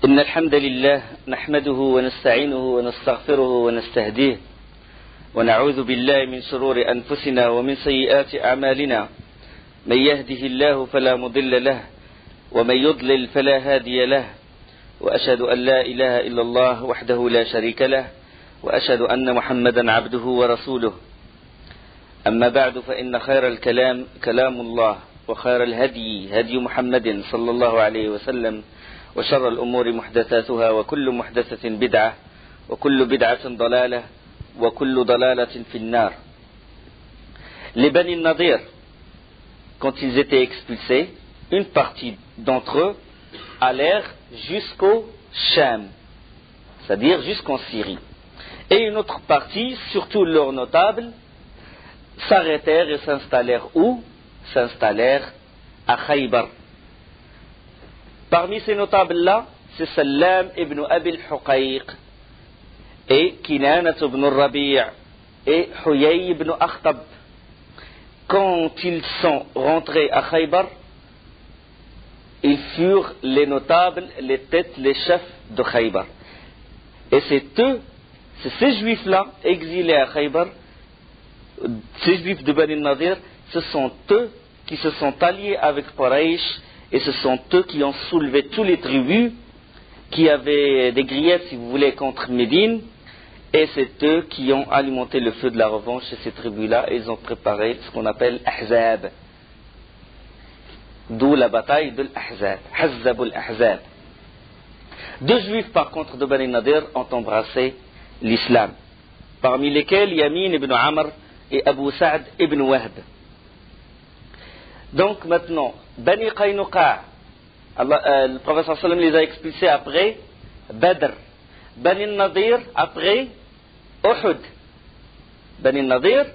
إن الحمد لله نحمده ونستعينه ونستغفره ونستهديه ونعوذ بالله من شرور أنفسنا ومن سيئات أعمالنا. من يهده الله فلا مضل له ومن يضلل فلا هادي له، وأشهد أن لا إله إلا الله وحده لا شريك له، وأشهد أن محمدا عبده ورسوله. أما بعد، فإن خير الكلام كلام الله، وخير الهدي هدي محمد صلى الله عليه وسلم، وشر الأمور محدثاتها، وكل محدثة بدعة، وكل بدعة ضلالة، وكل ضلالة في النار. Les Bani Nadir, quand ils étaient expulsés, une partie d'entre eux allèrent jusqu'au Cham, c'est-à-dire jusqu'en Syrie. Et une autre partie, surtout leurs notables, s'arrêtèrent et s'installèrent où? S'installèrent à Khaybar. Parmi ces notables-là, c'est Salam ibn Abi al-Huqayq et Kinanat ibn al-Rabi' et Huyay ibn Akhtab. Quand ils sont rentrés à Khaybar, ils furent les notables, les têtes, les chefs de Khaybar. Et c'est ces juifs-là, exilés à Khaybar, ces juifs de Bani Nadir, ce sont eux qui se sont alliés avec Quraysh, et ce sont eux qui ont soulevé tous les tribus qui avaient des griefs, si vous voulez, contre Médine, et c'est eux qui ont alimenté le feu de la revanche chez ces tribus-là, et ils ont préparé ce qu'on appelle Ahzab. D'où la bataille de l'Ahzab, Hazzab al-Ahzab. Deux juifs, par contre, de Bani Nadir ont embrassé l'islam, parmi lesquels Yamin ibn Amr et Abu Sa'd ibn Wahb. Donc maintenant, Bani Qaynuqa, le prophète sallam les a expulsés après Badr. Bani Nadir après Uhud. Bani Nadir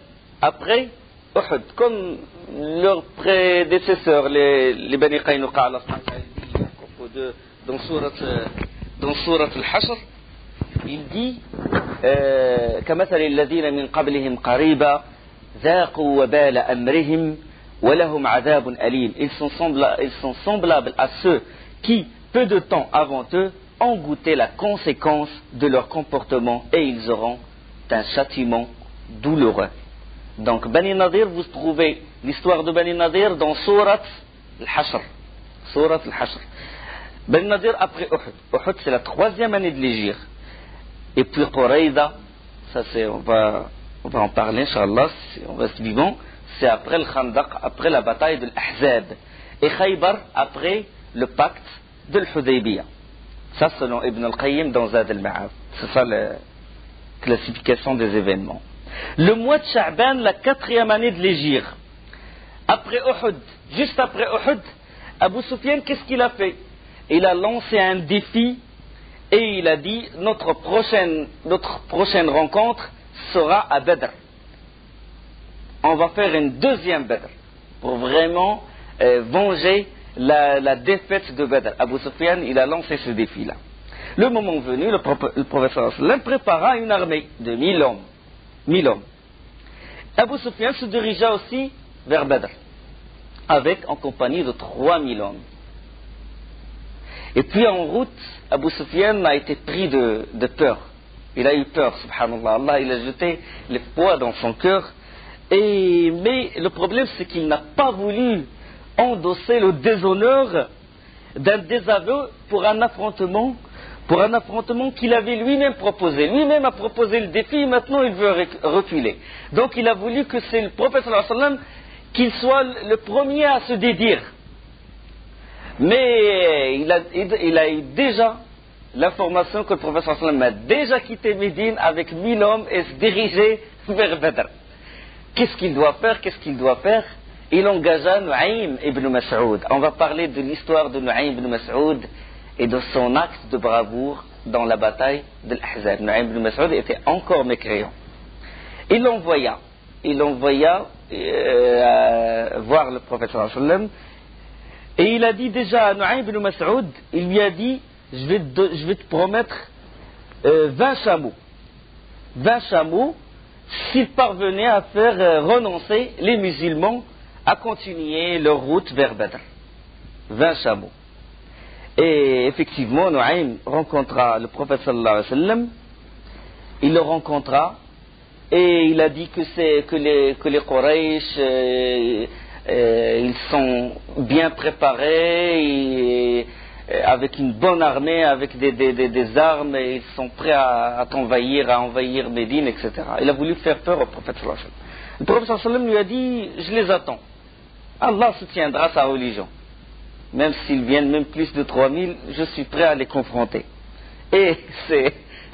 après Uhud. Comme leurs prédécesseurs, les Bani Qaynuqa, Allah dit à propos de, dans Surat Al-Hashr, il dit كمثل الذين من قبلهم قريبا ذاقوا وبال أمرهم وَلَهُمْ عَذَابٌ أَلِيمٌ. Ils sont semblables à ceux qui, peu de temps avant eux, ont goûté la conséquence de leur comportement, et ils auront un châtiment douloureux. Donc, Bani Nadir, vous trouvez l'histoire de Bani Nadir dans Surat Al-Hashr. Surat Al-Hashr. Bani Nadir après Uhud. Uhud, c'est la 3e année de l'Hégire. Et puis Qurayza, ça c'est, on va en parler, Inch'Allah, on reste vivant. C'est après le Khandaq, après la bataille de l'Ahzab. Et Khaybar, après le pacte de l'Hudaybiyah. Ça, selon Ibn al-Qayyim dans Zad al-Ma'ad. C'est ça la classification des événements. Le mois de Sha'ban, la 4e année de l'Hégire. Après Uhud, juste après Uhud, Abu Sufyan, qu'est-ce qu'il a fait? Il a lancé un défi et il a dit notre prochaine rencontre sera à Badr. On va faire une 2e Badr pour vraiment venger la défaite de Badr. Abu Sufyan, il a lancé ce défi-là. Le moment venu, le prophète sallam prépara une armée de 1000 hommes. 1000 hommes. Abu Sufyan se dirigea aussi vers Badr, en compagnie de 3000 hommes. Et puis en route, Abu Sufyan a été pris de peur. Il a eu peur, subhanallah. Allah, il a jeté le poids dans son cœur. Mais le problème, c'est qu'il n'a pas voulu endosser le déshonneur d'un désaveu pour un affrontement qu'il avait lui-même proposé. Lui-même a proposé le défi, maintenant il veut reculer. Donc il a voulu que c'est le prophète sallallahu alayhi wa sallam qu'il soit le premier à se dédire. Mais il a eu déjà l'information que le prophète sallallahu alayhi wa sallam a déjà quitté Médine avec 1000 hommes et se dirigeait vers Badr. Qu'est-ce qu'il doit faire? Il engagea Nu'aym ibn Mas'ud. On va parler de l'histoire de Nu'aym ibn Mas'ud et de son acte de bravoure dans la bataille de l'Ahzab. Nu'aym ibn Mas'ud était encore mécréant. Il l'envoya voir le prophète sallallahu alayhi wa sallam, et il a dit déjà à Nu'aym ibn Mas'ud, il lui a dit je vais te promettre 20 chameaux. 20 chameaux s'ils parvenaient à faire renoncer les musulmans à continuer leur route vers Badr. 20 chameaux. Et Et effectivement, Nu'aym rencontra le prophète sallallahu alayhi wa sallam. Il le rencontra et il a dit que les Quraysh, ils sont bien préparés, et avec une bonne armée, avec des armes, et ils sont prêts à envahir Médine, etc. Il a voulu faire peur au prophète sallallahu alayhi wa sallam. Le prophète sallallahu alayhi wa sallam lui a dit, je les attends. Allah soutiendra sa religion. Même s'ils viennent même plus de 3000, je suis prêt à les confronter. Et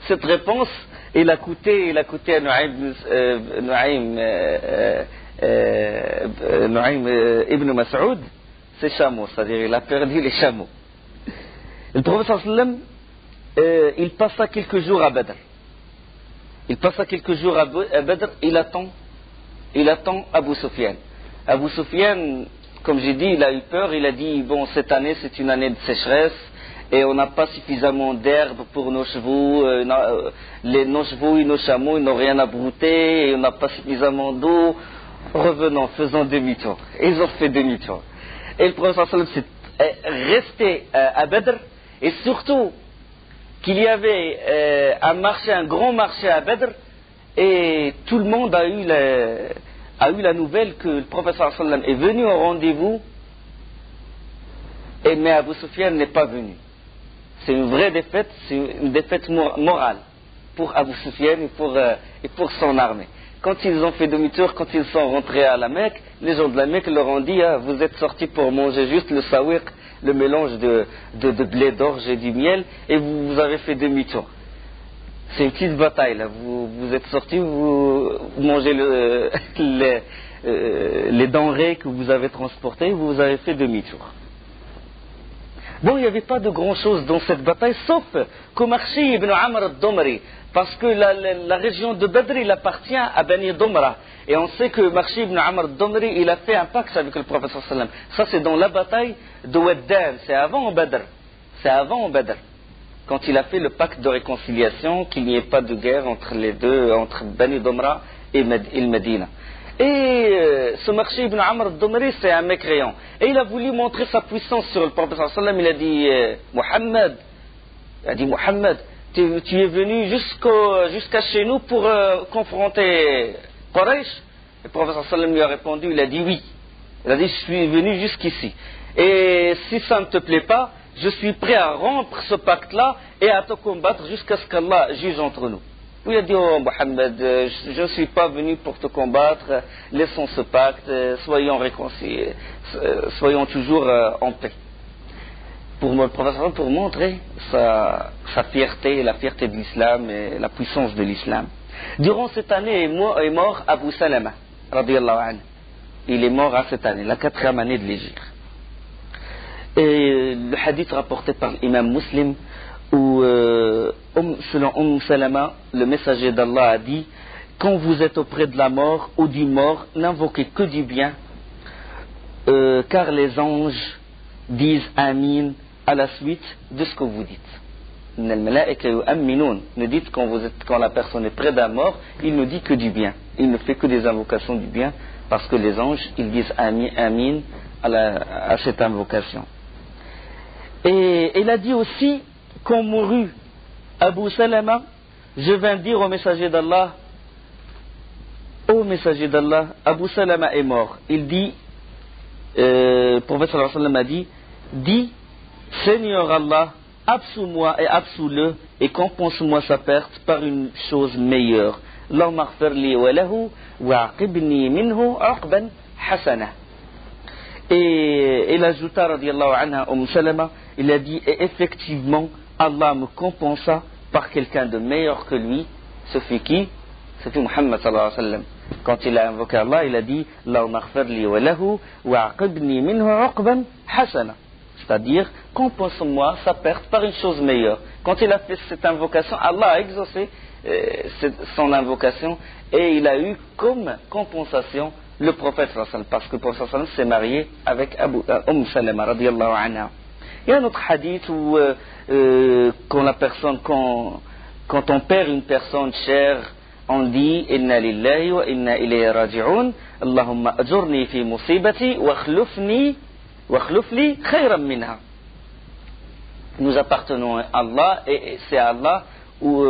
cette réponse, il a coûté à Nu'aym ibn Mas'ud ses chameaux, c'est-à-dire il a perdu les chameaux. Le prophète sallallahu alayhi wa sallam, il passa quelques jours à Badr. Il attend Abu Sufyan. Abu Sufyan, comme j'ai dit, il a eu peur, il a dit, bon, cette année c'est une année de sécheresse, et on n'a pas suffisamment d'herbe pour nos chevaux, nos chevaux et nos chameaux, ils n'ont rien à brouter, et on n'a pas suffisamment d'eau, revenons, faisons demi-tour. Et ils ont fait demi-tour. Et le prophète sallallahu alayhi wa sallam s'est resté à Badr, et surtout qu'il y avait un grand marché à Badr, et tout le monde a eu la nouvelle que le prophète sallallahu alayhi wa sallam est venu au rendez-vous, mais Abu Sufyan n'est pas venu. C'est une vraie défaite, c'est une défaite morale pour Abu Sufyan et pour son armée. Quand ils ont fait demi-tour, quand ils sont rentrés à la Mecque, les gens de la Mecque leur ont dit, vous êtes sortis pour manger juste le sawiq, le mélange de blé d'orge et du miel, et vous avez fait demi-tour. C'est une petite bataille là. Vous êtes sortis, vous mangez les denrées que vous avez transportées, vous avez fait demi-tour. Bon, il n'y avait pas de grand chose dans cette bataille, sauf que Marchi ibn Amr al-Domri, parce que la région de Badr, il appartient à Bani Domra. Et on sait que Marchi ibn Amr al-Domri, il a fait un pacte avec le prophète sallallahu alayhi wa sallam. Ça, c'est dans la bataille de Waddan, c'est avant Badr. Quand il a fait le pacte de réconciliation, qu'il n'y ait pas de guerre entre les deux, entre Bani Domra et Medina. Et ce Marchi ibn Amr al-Domri, c'est un mécréant. Et il a voulu montrer sa puissance sur le prophète sallallahu alayhi wa sallam. Il a dit, Mohammed, tu es venu jusqu'à chez nous pour confronter Quraysh. Le prophète sallallahu alayhi wa sallam lui a répondu, il a dit oui. Il a dit, je suis venu jusqu'ici. Et si ça ne te plaît pas, je suis prêt à rompre ce pacte-là et à te combattre jusqu'à ce qu'Allah juge entre nous. Il a dit, oh Mohammed, je ne suis pas venu pour te combattre, laissons ce pacte, soyons réconciliés, soyons toujours en paix. Pour montrer sa fierté, la fierté de l'islam et la puissance de l'islam. Durant cette année est mort Abu Salama, radiyallahu anhu. Il est mort à cette année, la 4e année de l'Hégire. Et le hadith rapporté par l'imam Muslim, où selon Salama, le messager d'Allah a dit, quand vous êtes auprès de la mort ou du mort, n'invoquez que du bien, car les anges disent Amin à la suite de ce que vous dites. Ne dites quand la personne est près d'un mort, il ne dit que du bien. Il ne fait que des invocations du bien, parce que les anges, ils disent Amin à cette invocation. Et il a dit aussi, quand mourut Abu Salama, je vins dire au messager d'Allah, ô messager d'Allah, Abu Salama est mort. Il dit, le prophète sallallahu alayhi wa sallam a dit, dis, Seigneur Allah, absous-moi et absous-le et compense-moi sa perte par une chose meilleure. Allahumma ighfir li wa lahu wa aqibni minhu aqban hasana. Et il ajouta, radiyallahu anha, Salama, il a dit, et effectivement, Allah me compensa par quelqu'un de meilleur que lui. Ce fut qui? Ce fut Muhammad sallallahu alayhi wa sallam. Quand il a invoqué Allah, il a dit, Allahumma ighfir li wa lahu wa aqibni minhu aqban hasana. C'est-à-dire, compense-moi sa perte par une chose meilleure. Quand il a fait cette invocation, Allah a exaucé son invocation et il a eu comme compensation le prophète sallallahu alayhi wa sallam, parce que le prophète sallallahu alayhi wa sallam s'est marié avec Salama radiyallahu anha. Il y a un autre hadith où quand on perd une personne chère, on dit Inna lillahi wa inna ilayhi raji'un, Allahumma ajurni fi musibati wa akhlufni khayran minha. nous appartenons à Allah et c'est à Allah ou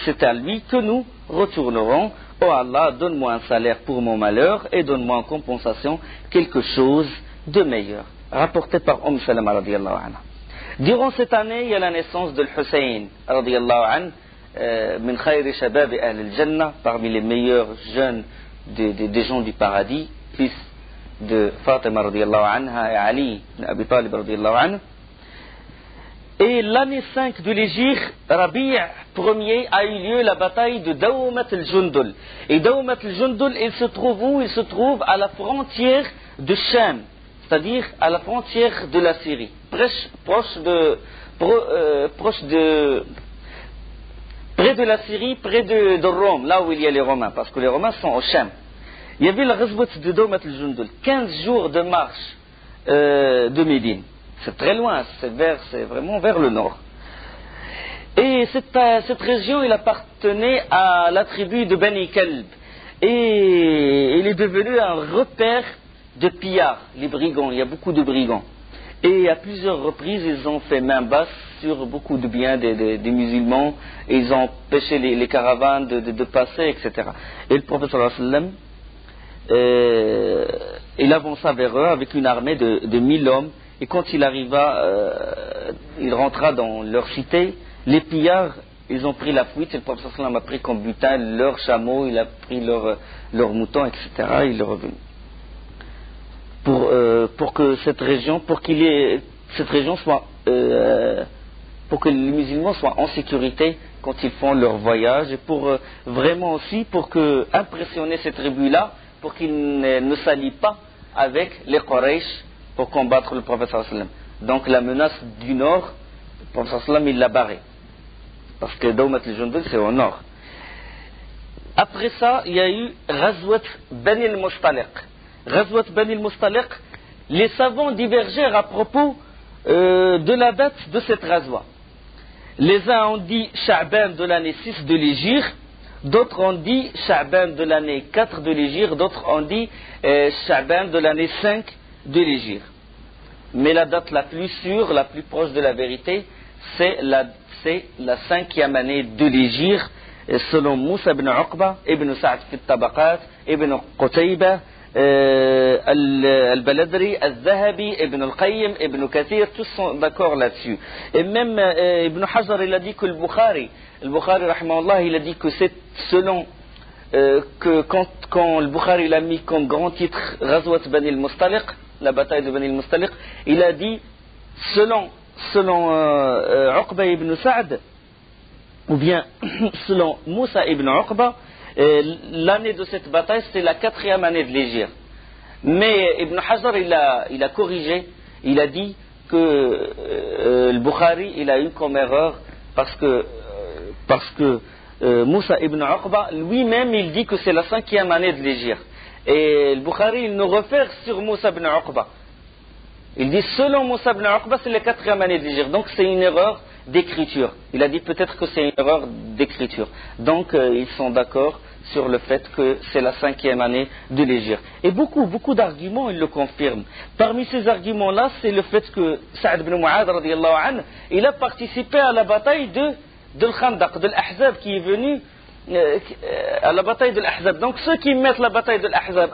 c'est à lui que nous retournerons. Oh Allah, donne-moi un salaire pour mon malheur et donne-moi en compensation quelque chose de meilleur. Rapporté par Salama radiyallahu anha. Durant cette année, il y a la naissance de Hussein radiyallahu anhu, min khayri shabab ahl al-jannah, parmi les meilleurs jeunes des gens du paradis, fils de Fatima radiyallahu anha et Ali ibn Abi Talib radiyallahu anhu. Et l'année 5 de l'Hégire, Rabi' Ier a eu lieu la bataille de Dawmat al-Jundul. Et Dawmat al-Jundul, il se trouve où? Il se trouve à la frontière de Sham, c'est-à-dire à la frontière de la Syrie, près de la Syrie, près de Rome, là où il y a les Romains, parce que les Romains sont au Sham. Il y avait la Ghazwat de Dawmat al-Jundul, 15 jours de marche de Médine. C'est très loin, c'est vraiment vers le nord. Et cette région, il appartenait à la tribu de Bani Kalb. Et il est devenu un repère de pillards, les brigands. Il y a beaucoup de brigands. Et à plusieurs reprises, ils ont fait main basse sur beaucoup de biens des musulmans. Et ils ont empêché les caravanes de passer, etc. Et le prophète sallallahu alayhi wa sallam, il avança vers eux avec une armée de 1000 hommes. Et quand il arriva, il rentra dans leur cité. Les pillards, ils ont pris la fuite. Et le prophète sallallahu alayhi wa sallam a pris comme butin leurs chameaux, il a pris leurs moutons, etc. Il est revenu. Pour que cette région soit, pour que les musulmans soient en sécurité quand ils font leur voyage, et pour vraiment aussi pour que impressionner ces tribus-là, pour qu'ils ne s'allient pas avec les Quraysh pour combattre le prophète sallallahu alayhi wa sallam. Donc la menace du nord, le prophète sallallahu alayhi wa sallam, il l'a barré, parce que Dawmat al-Jundul c'est au nord. Après ça, il y a eu Ghazwat Bani al-Mustaliq. Ghazwat Bani al-Mustaliq, les savants divergèrent à propos de la date de cette Ghazwa. Les uns ont dit Sha'ban de l'année 6 de l'Hégire, d'autres ont dit Sha'ban de l'année 4 de l'Hégire, d'autres ont dit Sha'ban de l'année 5 de l'Hégire. Mais la date la plus sûre, la plus proche de la vérité, c'est la 5e année de l'Hégire, selon Moussa ibn Uqba, ibn Sa'd fi al-Tabaqat, ibn Qutayba, Al-Baladri, Al-Zahabi, Ibn Al-Qayyim, Ibn Kathir, tous sont d'accord là-dessus. Et même Ibn Hajar, il a dit que le Bukhari, rahimahullah, il a dit que c'est selon que quand le Bukhari il a mis comme grand titre Ghazwat Bani al-Mustaliq, la bataille de Bani al-Mustaliq, il a dit selon Uqba ibn Sa'd, ou bien selon Moussa ibn Uqba, l'année de cette bataille c'est la 4e année de l'Hégire. Mais Ibn Hajar il a corrigé, il a dit que le Bukhari il a eu comme erreur parce que Moussa ibn Uqba lui-même il dit que c'est la 5e année de l'Hégire. Et le Bukhari il nous réfère sur Moussa ibn Uqba. Il dit selon Moussa ibn Uqba c'est la 4e année de l'Hégire. Donc c'est une erreur d'écriture. Il a dit peut-être que c'est une erreur d'écriture. Donc ils sont d'accord sur le fait que c'est la 5e année de l'Hégire. Et beaucoup d'arguments ils le confirment. Parmi ces arguments-là, c'est le fait que Sa'd ibn Mu'adh radiyallahu anhu, il a participé à la bataille de l'Khandaq, de l'Ahzab, qui est venu à la bataille de l'Ahzab. Donc ceux qui mettent la bataille de l'Ahzab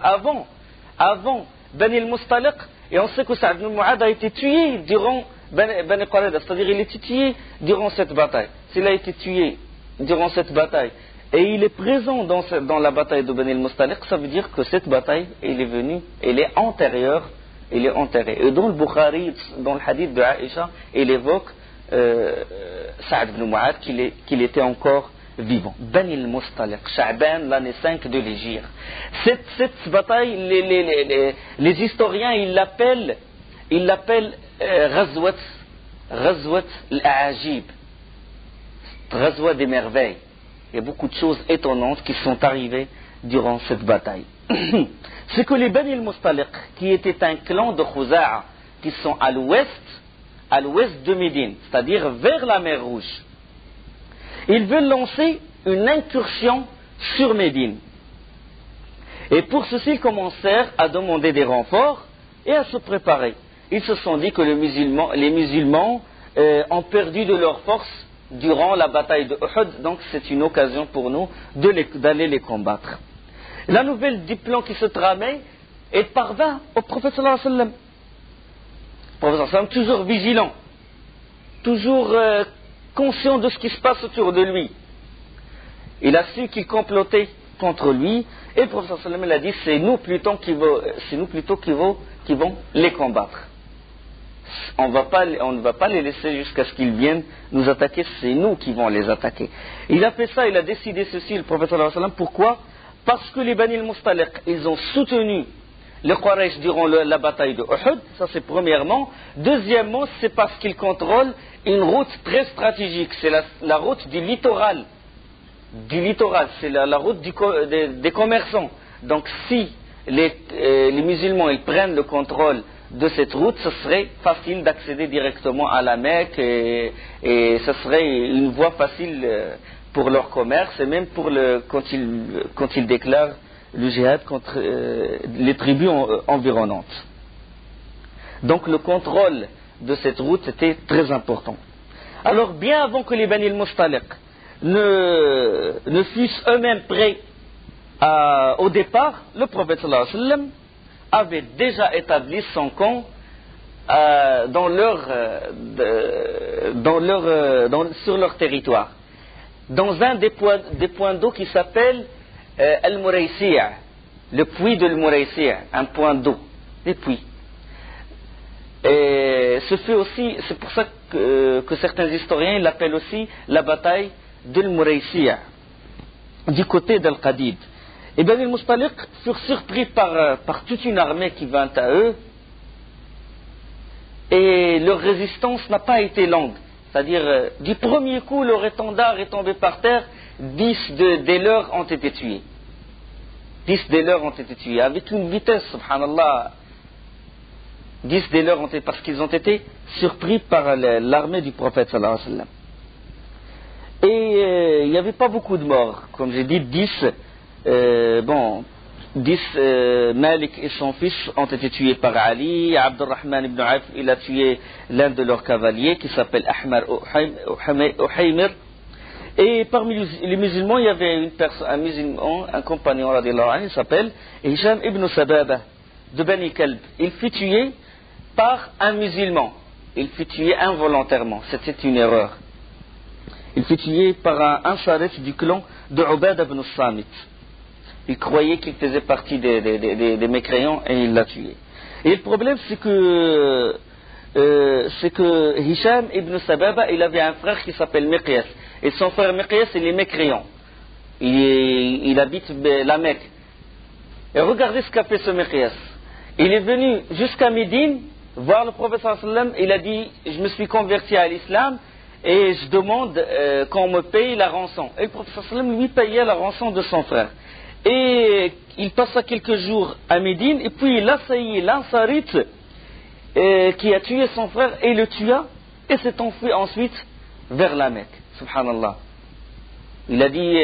avant Bani al-Mustaliq, et on sait que Sa'd ibn Mu'adh a été tué durant Bani Qurayza, c'est-à-dire il a été tué durant cette bataille. S'il a été tué durant cette bataille et il est présent dans la bataille de Bani al-Mustaliq, ça veut dire que cette bataille elle est antérieure, elle est enterrée. Et dans le Bukhari, dans le hadith de Aïcha, il évoque Sa'd ibn Mu'adh qu'il était encore vivant. Bani al-Mustaliq, Sha'ban, l'année 5 de l'Hégire. Cette bataille, les historiens ils l'appellent Ghazwat al-A'ajib, Ghazwa des merveilles. Il y a beaucoup de choses étonnantes qui sont arrivées durant cette bataille. C'est que les Bani al-Mustaliq, qui étaient un clan de Khuza'a, qui sont à l'ouest de Médine, c'est-à-dire vers la mer Rouge, ils veulent lancer une incursion sur Médine. Et pour ceci, ils commencèrent à demander des renforts et à se préparer. Ils se sont dit que les musulmans ont perdu de leur force durant la bataille de Uhud, donc c'est une occasion pour nous d'aller les combattre. La nouvelle du plan qui se tramait, elle parvint au prophète sallallahu alayhi wa sallam. Le prophète sallallahu alayhi wa sallam, toujours vigilant, toujours conscient de ce qui se passe autour de lui. Il a su qu'il complotait contre lui, et le prophète sallallahu alayhi wa sallam a dit, c'est nous plutôt qui vont les combattre. On ne va pas les laisser jusqu'à ce qu'ils viennent nous attaquer, c'est nous qui vont les attaquer. Il a fait ça, il a décidé ceci, le prophète sallallahu alayhi wa sallam. Pourquoi? Parce que les Bani al-Mustaliq, ils ont soutenu les Quraysh durant la bataille de Uhud, ça c'est premièrement. Deuxièmement, c'est parce qu'ils contrôlent une route très stratégique, c'est la route du littoral. C'est la route des commerçants. Donc si les musulmans ils prennent le contrôle de cette route, ce serait facile d'accéder directement à la Mecque et ce serait une voie facile pour leur commerce et même quand ils déclarent le djihad contre les tribus environnantes. Donc le contrôle de cette route était très important. Alors bien avant que les Bani al-Mustaliq ne fussent eux-mêmes prêts au départ, le prophète sallallahu alayhi wa sallam avait déjà établi son camp sur leur territoire, dans un des points d'eau qui s'appelle Al-Muraysi', le puits de Al-Muraysi', un point d'eau, des puits. Et c'est pour ça que certains historiens l'appellent aussi la bataille de Al-Muraysi', du côté d'Al-Qadid. Et Bani al-Mustaliq furent surpris par toute une armée qui vint à eux, et leur résistance n'a pas été longue. C'est-à-dire, du premier coup, leur étendard est tombé par terre, 10 des leurs ont été tués. 10 des leurs ont été tués, avec une vitesse, subhanallah. 10 des leurs parce qu'ils ont été surpris par l'armée du prophète sallallahu alayhi wa sallam. Et il n'y avait pas beaucoup de morts, comme j'ai dit, 10. 10 Malik et son fils ont été tués par Ali. Abdurrahman ibn Auf, il a tué l'un de leurs cavaliers qui s'appelle Ahmar Uhaymir. Et parmi les musulmans, il y avait un musulman, un compagnon radiallahu anhu, il s'appelle Hisham ibn Sababa de Bani Kalb. Il fut tué par un musulman. Il fut tué involontairement, c'était une erreur. Il fut tué par un Ansarite du clan de Ubada ibn Samit. Il croyait qu'il faisait partie des mécréants et il l'a tué. Et le problème, c'est que Hisham ibn Sababa, il avait un frère qui s'appelle Miqyas. Et son frère Miqyas, il est mécréant. Il habite la Mecque. Et regardez ce qu'a fait ce Miqyas. Il est venu jusqu'à Médine voir le prophète sallallahu alayhi wa sallam. Il a dit, je me suis converti à l'islam et je demande qu'on me paye la rançon. Et le prophète sallallahu alayhi wa sallam lui payait la rançon de son frère. Et il passa quelques jours à Médine, et puis il assaillit l'Ansarite qui a tué son frère et le tua, et s'est enfui ensuite vers la Mecque. Subhanallah. Il a dit,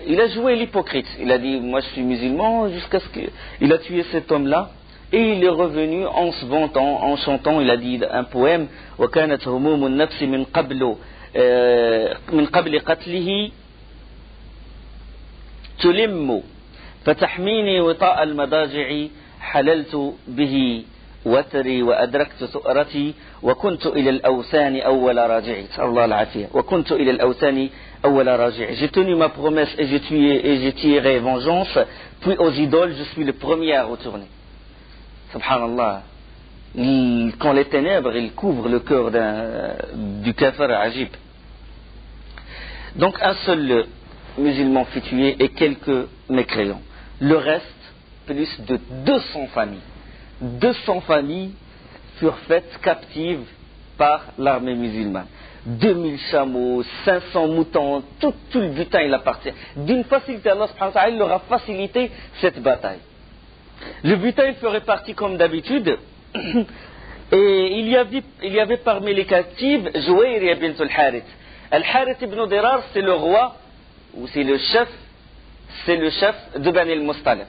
il a joué l'hypocrite. Il a dit, moi je suis musulman, jusqu'à ce qu'il a tué cet homme-là, et il est revenu en se vantant, en chantant. Il a dit un poème, وَكَانَتْ هُمُومُ النَّفْسِ مِنْ قَبْلِ قَتْلِهِ تلم فتحميني وطاء المضاجع حللت به وتري وأدركت ثؤرتي وكنت إلى الأوثان أول راجع. الله العافية. وكنت إلى الأوثان أول راجع. J'ai tenu ma promesse et j'ai tiré vengeance, puis aux idoles je suis le premier à retourner. Subhanallah. Quand les ténèbres ils couvrent le cœur du kafir ajib. Donc un seul musulmans fut tué et quelques mécréants. Le reste, plus de 200 familles. 200 familles furent faites captives par l'armée musulmane. 2000 chameaux, 500 moutons, tout le butin il appartient. D'une facilité, Allah subhanahu wa ta'ala leur a facilité cette bataille. Le butin il ferait partie comme d'habitude. Et il y avait parmi les captives Jouayriya bint al-Harith. Al-Harith ibn Dirar, c'est le roi ou c'est le chef de Bani al-Mustaliq.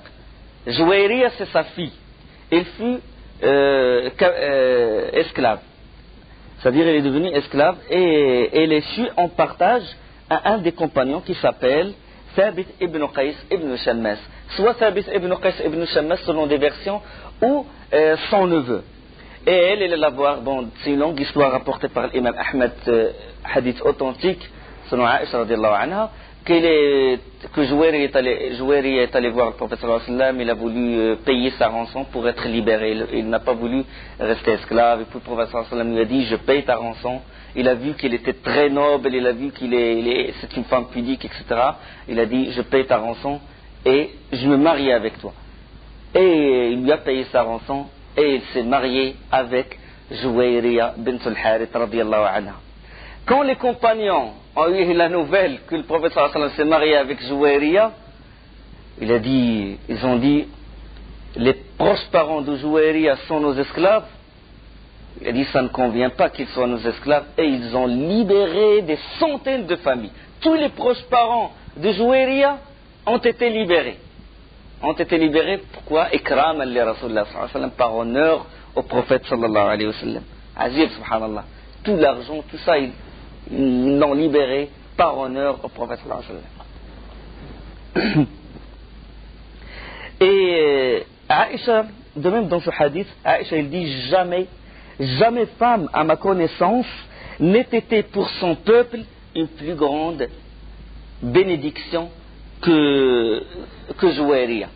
Jouayriya, c'est sa fille. Elle fut esclave. C'est-à-dire, elle est devenue esclave et elle est chue en partage à un des compagnons qui s'appelle Thabit ibn Qais ibn Shammas. Soit Thabit ibn Qais ibn Shammas selon des versions, ou son neveu. Et elle allait la voir, bon, c'est une longue histoire rapportée par l'imam Ahmed, hadith authentique, selon Aïcha radiallahu anha, que Jouairi est allé voir le prophète sallallahu alayhi wa sallam, il a voulu payer sa rançon pour être libéré, il n'a pas voulu rester esclave, et puis le prophète sallallahu alayhi wa sallam lui a dit, je paye ta rançon. Il a vu qu'elle était très noble, il a vu c'est une femme pudique, etc. Il a dit, je paye ta rançon et je me marie avec toi. Et il lui a payé sa rançon et il s'est marié avec Jouairiya bint al-Harith radiyallahu anha. Quand les compagnons ont eu la nouvelle que le prophète sallallahu alayhi wa sallam s'est marié avec Jouairiya, ils ont dit, les proches parents de Jouairiya sont nos esclaves. Il a dit, ça ne convient pas qu'ils soient nos esclaves. Et ils ont libéré des centaines de familles. Tous les proches parents de Jouairiya ont été libérés. Pourquoi? Ikram li Rasulullah sallallahu alayhi wa sallam, par honneur au prophète sallallahu alayhi wa sallam. Azib, subhanallah. Tout l'argent, tout ça, ils l'ont libéré par honneur au prophète sallallahu alayhi wa sallam. Et Aïcha, de même dans ce hadith, Aïcha, il dit, jamais femme à ma connaissance n'ait été pour son peuple une plus grande bénédiction que Jouairiya.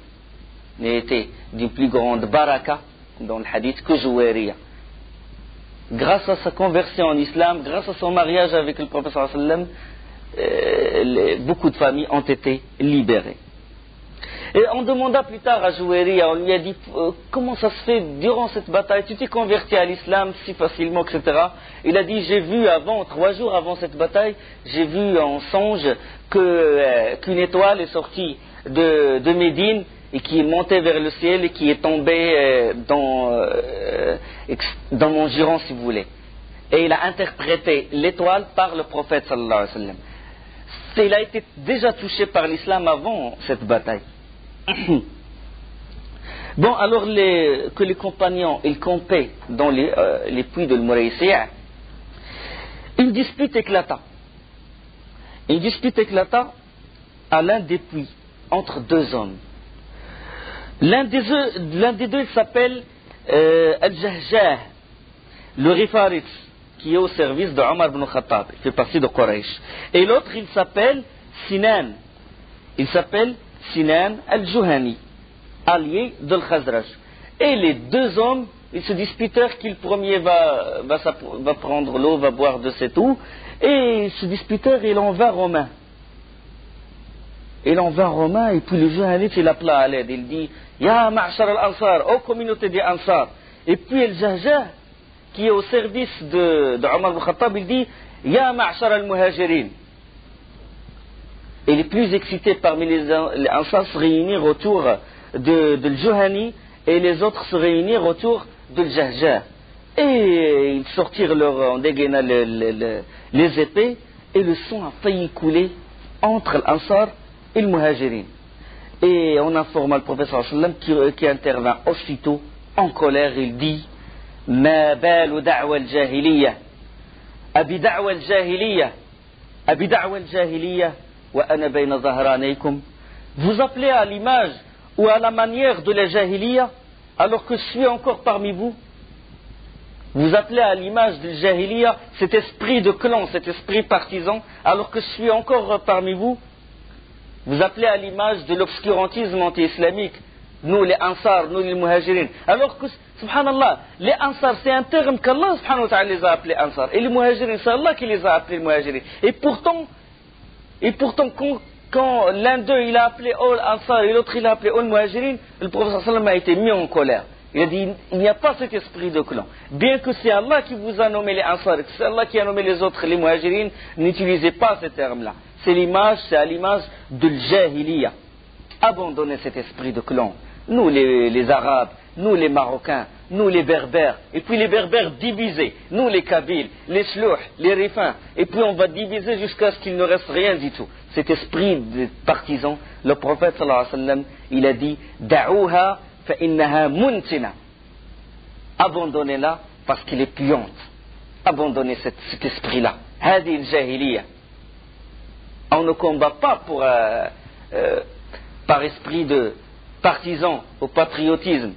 N'a été d'une plus grande baraka dans le hadith que Jouairiya. Grâce à sa conversion en islam, grâce à son mariage avec le prophète sallallahu alayhi wa sallam, beaucoup de familles ont été libérées. Et on demanda plus tard à Jouairiya, on lui a dit, comment ça se fait durant cette bataille, tu t'es converti à l'islam si facilement, etc. Il a dit, j'ai vu 3 jours avant cette bataille, j'ai vu en songe qu'une étoile est sortie de Médine et qui est montée vers le ciel et qui est tombée dans mon giron, si vous voulez. Et il a interprété l'étoile par le prophète sallallahu alayhi wa sallam. Il a été déjà touché par l'islam avant cette bataille. Bon, alors que les compagnons ils campaient dans les puits de l'Mouraïsiya, une dispute éclata à l'un des puits entre 2 hommes. L'un des deux il s'appelle Al-Jahjah, le Rifarit, qui est au service de Omar ibn Khattab, il fait partie de Quraysh. Et l'autre il s'appelle Sinan. Sinan al-Juhani, allié de l'Khazraj. Et les 2 hommes, ils se disputèrent qui le premier va prendre l'eau, va boire de cette eau, et ils se disputèrent, il en va romain. Et puis le Juhani, il appela à l'aide, il dit, Ya ma'ashar al-Ansar, ô communauté des Ansar. Et puis Al-Jahjah, qui est au service de Omar ibn Khattab, il dit, Ya ma'ashar al-Muhajirin. Et les plus excités parmi les Ansar se réunirent autour de Juhani et les autres se réunirent autour de Jahjah. Et ils sortirent en dégainant les épées et le sang a failli couler entre l'Ansar et le Muhajirin. Et on informa le prophète sallallahu alayhi wa sallam qui intervint aussitôt en colère. Il dit, Ma balu da'wa al-jahiliya, abi da'wa al-jahiliya, vous appelez à l'image ou à la manière de la jahiliya alors que je suis encore parmi vous. Vous appelez à l'image de la jahiliya, cet esprit de clan, cet esprit partisan, alors que je suis encore parmi vous. Vous appelez à l'image de l'obscurantisme anti-islamique, nous les Ansar, nous les Muhajirin. Alors que, subhanallah, les Ansar c'est un terme qu'Allah subhanahu wa ta'ala les a appelés Ansar. Et les Muhajirin, c'est Allah qui les a appelés Muhajirin. Et pourtant, quand l'un d'eux il a appelé Al-Ansar et l'autre il a appelé Al-Muhajirin, le prophète sallallahu alayhi wa sallam a été mis en colère. Il a dit, il n'y a pas cet esprit de clan. Bien que c'est Allah qui vous a nommé les Ansar, et que c'est Allah qui a nommé les autres, les Muhajirin, n'utilisez pas ces termes-là. C'est à l'image de l'Jahiliya. Abandonnez cet esprit de clan. Nous les Arabes, nous les Marocains, nous les Berbères, et puis les Berbères divisés, nous les Kabyles, les Shlouh, les Rifins, et puis on va diviser jusqu'à ce qu'il ne reste rien du tout. Cet esprit de partisan, le prophète sallallahu alayhi wa sallam, il a dit, Da'ouha fa innaha muntina. Abandonnez-la parce qu'elle est puante. Abandonnez cet esprit-là. Hadi al-jahiliya. On ne combat pas par esprit de partisan au patriotisme.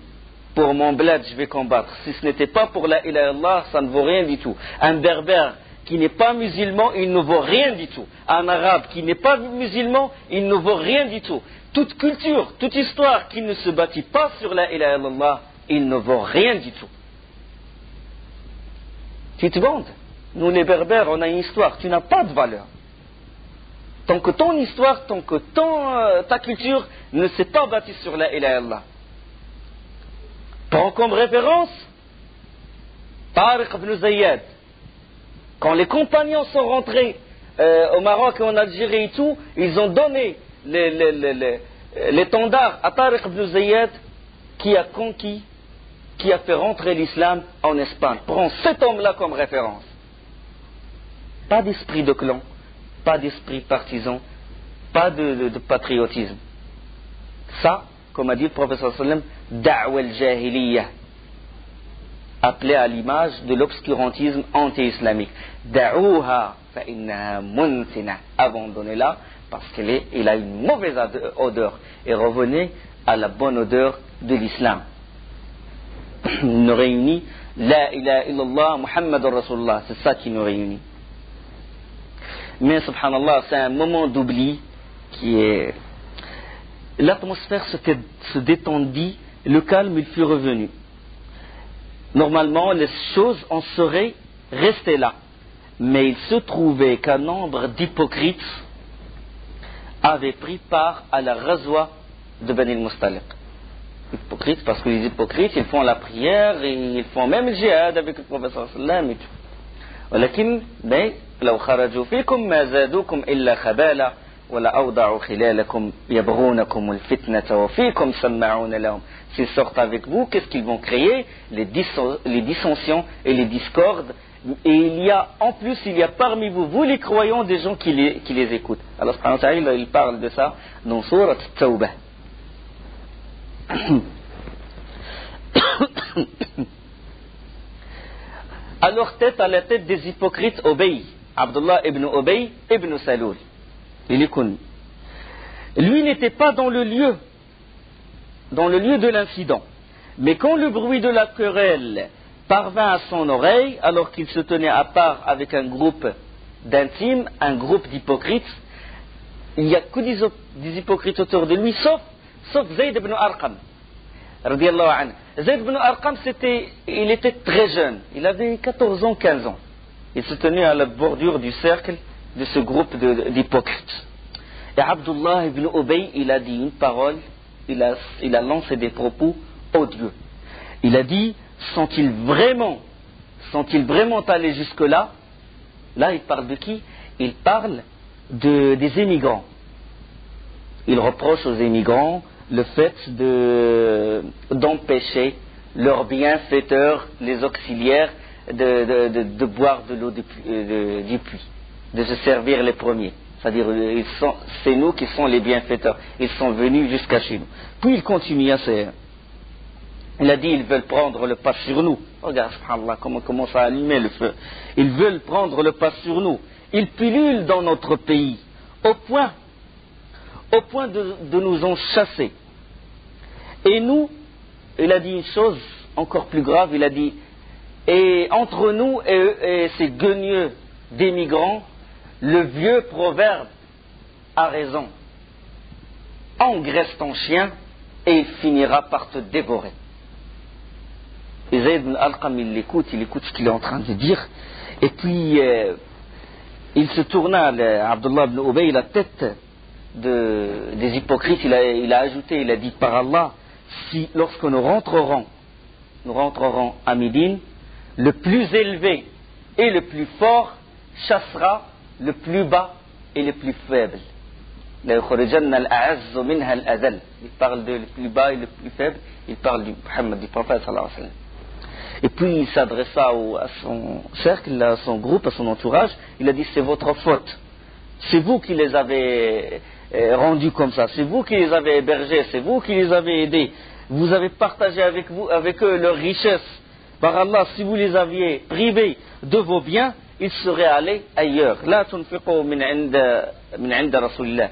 Pour mon bled, je vais combattre. Si ce n'était pas pour la ilaha illallah, ça ne vaut rien du tout. Un berbère qui n'est pas musulman, il ne vaut rien du tout. Un arabe qui n'est pas musulman, il ne vaut rien du tout. Toute culture, toute histoire qui ne se bâtit pas sur la ilaha illallah, il ne vaut rien du tout. Tu te bandes. Nous les berbères, on a une histoire. Tu n'as pas de valeur. Tant que ton histoire, tant que ta culture ne s'est pas bâtie sur la ilaha illallah. Prends comme référence Tariq ibn Zayyad. Quand les compagnons sont rentrés au Maroc et en Algérie et tout, ils ont donné l'étendard à Tariq ibn Zayyad qui a conquis, qui a fait rentrer l'islam en Espagne. Prends cet homme-là comme référence. Pas d'esprit de clan, pas d'esprit partisan, pas de patriotisme. Ça, comme a dit le professeur sallam, da'wa al-jahiliya, appelé à l'image de l'obscurantisme anti-islamique. Da'uha fa innaha muntina, abandonnez-la parce qu'il a une mauvaise odeur, et revenez à la bonne odeur de l'islam. Il nous réunit la ilaha illallah Muhammadur Rasulullah, c'est ça qui nous réunit. Mais subhanallah, c'est un moment d'oubli qui est... L'atmosphère se détendit, le calme il fut revenu. Normalement, les choses en seraient restées là. Mais il se trouvait qu'un nombre d'hypocrites avaient pris part à la razwa de Bani al-Mustaliq. Hypocrites, parce que les hypocrites, ils font la prière et ils font même le djihad avec le professeur sallam et tout. ولكن لو خرجوا فيكم ما زادوكم إلا خبالا ولا أوضعوا خلالكم يبغونكم الفتنة وفيكم سمعون لهم. S'ils sortent avec vous, qu'est-ce qu'ils vont créer? Les dissensions et les discordes. Et il y a parmi vous les croyants, des gens qui les écoutent. Alors subhanahu wa ta'ala, il parle de ça dans Surat At-Tawbah. Alors à la tête des hypocrites, Obey, Abdullah ibn Obey ibn Saloul. Il est connu. Lui n'était pas dans le lieu de l'incident. Mais quand le bruit de la querelle parvint à son oreille, alors qu'il se tenait à part avec un groupe d'intimes, un groupe d'hypocrites, il n'y a que des hypocrites autour de lui, sauf Zayd ibn Arqam. Radiallahu anhu. Zayd ibn Arqam, il était très jeune. Il avait 14 ans, 15 ans. Il se tenait à la bordure du cercle de ce groupe d'hypocrites. Et Abdullah ibn Ubay, il a dit une parole, il a lancé des propos odieux. Il a dit, sont-ils vraiment allés jusque-là? Là, il parle de qui? Il parle des émigrants. Il reproche aux émigrants le fait d'empêcher leurs bienfaiteurs, les auxiliaires, de boire de l'eau du puits, de se servir les premiers. C'est-à-dire, c'est nous qui sommes les bienfaiteurs. Ils sont venus jusqu'à chez nous. Puis il continue, il a dit, ils veulent prendre le pas sur nous. Regarde, subhanallah, comment commence à allumer le feu. Ils veulent prendre le pas sur nous. Ils pullulent dans notre pays, au point de nous en chasser. Et nous, il a dit une chose encore plus grave, il a dit, et entre nous et ces guigneux d'émigrants, le vieux proverbe a raison. Engraisse ton chien et il finira par te dévorer. Et Zayd ibn Arqam, il écoute ce qu'il est en train de dire, et puis il se tourna, Abdullah ibn Ubay, la tête des hypocrites, il a ajouté, il a dit, par Allah, si lorsque nous rentrerons à Médine, le plus élevé et le plus fort chassera le plus bas et le plus faible. Il parle de le plus bas et le plus faible, il parle du Muhammad, du prophète sallallahu alayhi wa sallam. Et puis il s'adressa à son cercle, à son groupe, à son entourage, il a dit, c'est votre faute. C'est vous qui les avez rendus comme ça, c'est vous qui les avez hébergés, c'est vous qui les avez aidés. Vous avez partagé avec eux leurs richesses. Par Allah, si vous les aviez privés de vos biens, ils seraient allés ailleurs. La tunfiqu min 'inda Rasulillah.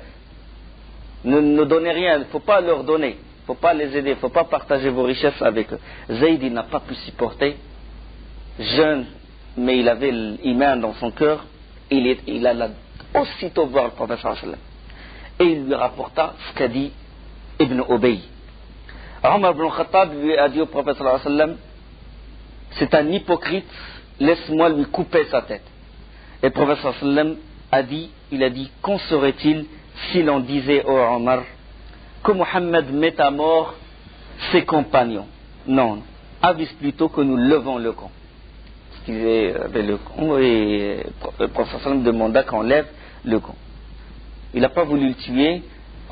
Ne donnez rien, il ne faut pas leur donner, il ne faut pas les aider, il ne faut pas partager vos richesses avec eux. Zayd n'a pas pu supporter, jeune, mais il avait l'iman dans son cœur, il alla aussitôt voir le prophète sallallahu alayhi wa sallam. Et il lui rapporta ce qu'a dit Ibn Ubay. Omar ibn Khattab lui a dit au prophète sallallahu alayhi wa sallam, c'est un hypocrite, laisse-moi lui couper sa tête. Et le prophète sallallahu alayhi wa sallam a dit, qu'en serait-il si l'on disait au Omar que Mohammed met à mort ses compagnons? Non, avise plutôt que nous levons le camp. Parce qu'il avait le camp et le prophète sallallahu alayhi wa sallam demanda qu'on lève le camp. Il n'a pas voulu le tuer.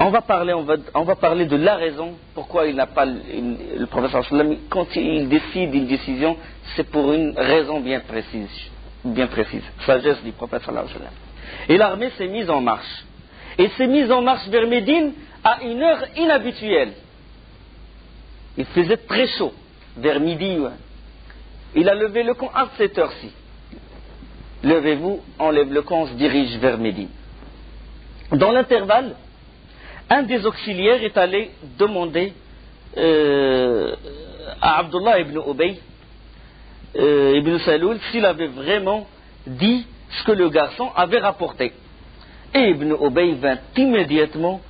On va parler de la raison pourquoi il n'a pas le prophète sallallahu alayhi wa sallam, quand il décide une décision, c'est pour une raison bien précise. Sagesse du prophète sallallahu alayhi wa sallam. Et l'armée s'est mise en marche. Et s'est mise en marche vers Médine à une heure inhabituelle. Il faisait très chaud, vers midi. Ouais. Il a levé le camp à cette heure-ci. Levez-vous, on lève le camp, on se dirige vers Médine. Dans l'intervalle, un des auxiliaires est allé demander à Abdullah ibn Ubay ibn Saloul s'il avait vraiment dit ce que le garçon avait rapporté. Et Ibn Ubay vint immédiatement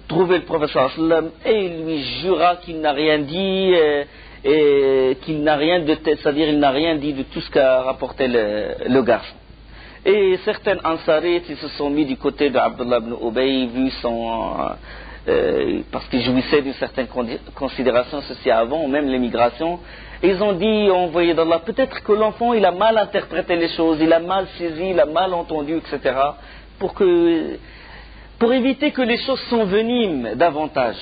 trouver le prophète sallallahu alayhi wa sallam et il lui jura qu'il n'a rien dit et qu'il n'a rien de tête, c'est-à-dire il n'a rien dit de tout ce qu'a rapporté le garçon. Et certains Ansarites, ils se sont mis du côté de Abdullah ibn Ubay, vu parce qu'il jouissait d'une certaine considération, ceci avant, même l'émigration. Et ils ont dit, envoyé d'Allah, peut-être que l'enfant, il a mal interprété les choses, il a mal saisi, il a mal entendu, etc. Pour éviter que les choses s'enveniment davantage.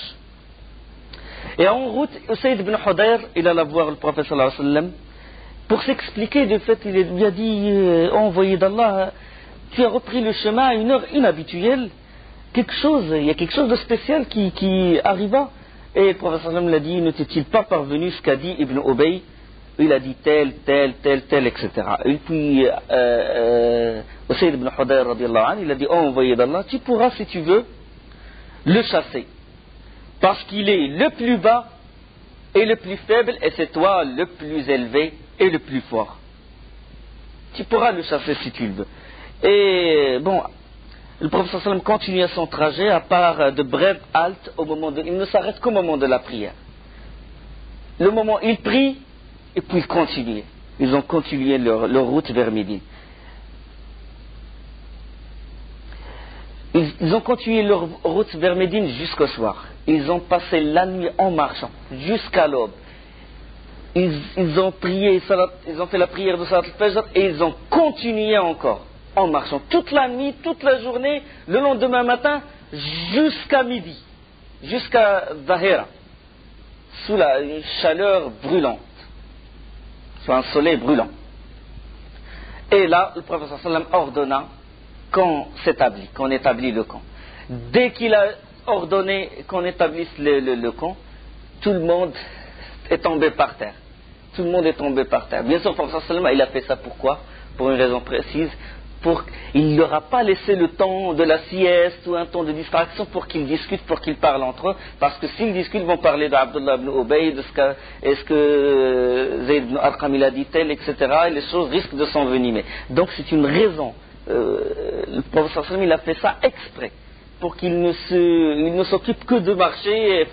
Et en route, Usayd ibn Hudayr, il alla voir le prophète sallallahu alayhi wa sallam, pour s'expliquer du fait, il lui a dit, envoyé d'Allah, tu as repris le chemin à une heure inhabituelle, il y a quelque chose de spécial qui arriva. Et le prophète sallallahu alayhi wa sallam l'a dit, ne t'est-il pas parvenu ce qu'a dit Ibn Ubay? Il a dit tel, etc. Et puis, Usayd ibn Hudayr, radiyallahu anhu, il a dit, envoyé d'Allah, tu pourras, si tu veux, le chasser. Parce qu'il est le plus bas et le plus faible, et c'est toi le plus élevé et le plus fort. Tu pourras le chasser si tu le veux. Et bon, le prophète sallallahu alayhi wa sallam continue son trajet, à part de brèves haltes il ne s'arrête qu'au moment de la prière. Le moment, il prie, et puis il continue. Ils ont continué leur route vers Médine. Ils ont continué leur route vers Médine jusqu'au soir. Ils ont passé la nuit en marchant, jusqu'à l'aube. Ils ont prié, ils ont fait la prière de Salat al-Fajr et ils ont continué encore en marchant toute la nuit, toute la journée, le lendemain matin, jusqu'à midi, jusqu'à Zahira, sous la chaleur brûlante, sous un soleil brûlant. Et là, le prophète sallallahu alayhi wa sallam ordonna qu'on établit le camp. Dès qu'il a ordonné qu'on établisse le camp, tout le monde est tombé par terre. Tout le monde est tombé par terre. Bien sûr, le prophète sallallahu alayhi wa sallam, il a fait ça pourquoi? Pour une raison précise. Il ne leur a pas laissé le temps de la sieste ou un temps de distraction pour qu'ils discutent, pour qu'ils parlent entre eux, parce que s'ils discutent, ils vont parler d'Abdullah ibn Ubay, est-ce que Zayd ibn Arqam il a dit tel, etc. Et les choses risquent de s'envenimer. Donc c'est une raison. Le prophète sallallahu alayhi wa sallam, il a fait ça exprès, pour qu'il ne s'occupe que de marcher, et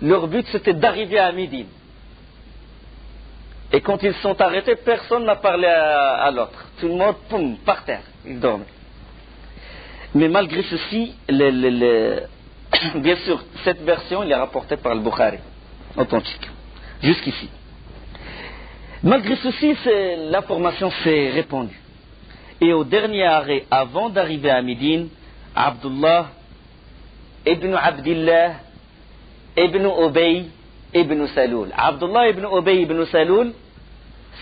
leur but c'était d'arriver à Médine. Et quand ils sont arrêtés, personne n'a parlé à l'autre. Tout le monde, poum, par terre, ils dorment. Mais malgré ceci, bien sûr, cette version, elle est rapportée par le Bukhari, authentique, jusqu'ici. Malgré ceci, l'information s'est répandue. Et au dernier arrêt, avant d'arriver à Médine, Abdullah ibn Abdillah ibn Ubay ibn Saloul. Abdullah ibn Ubay ibn Saloul,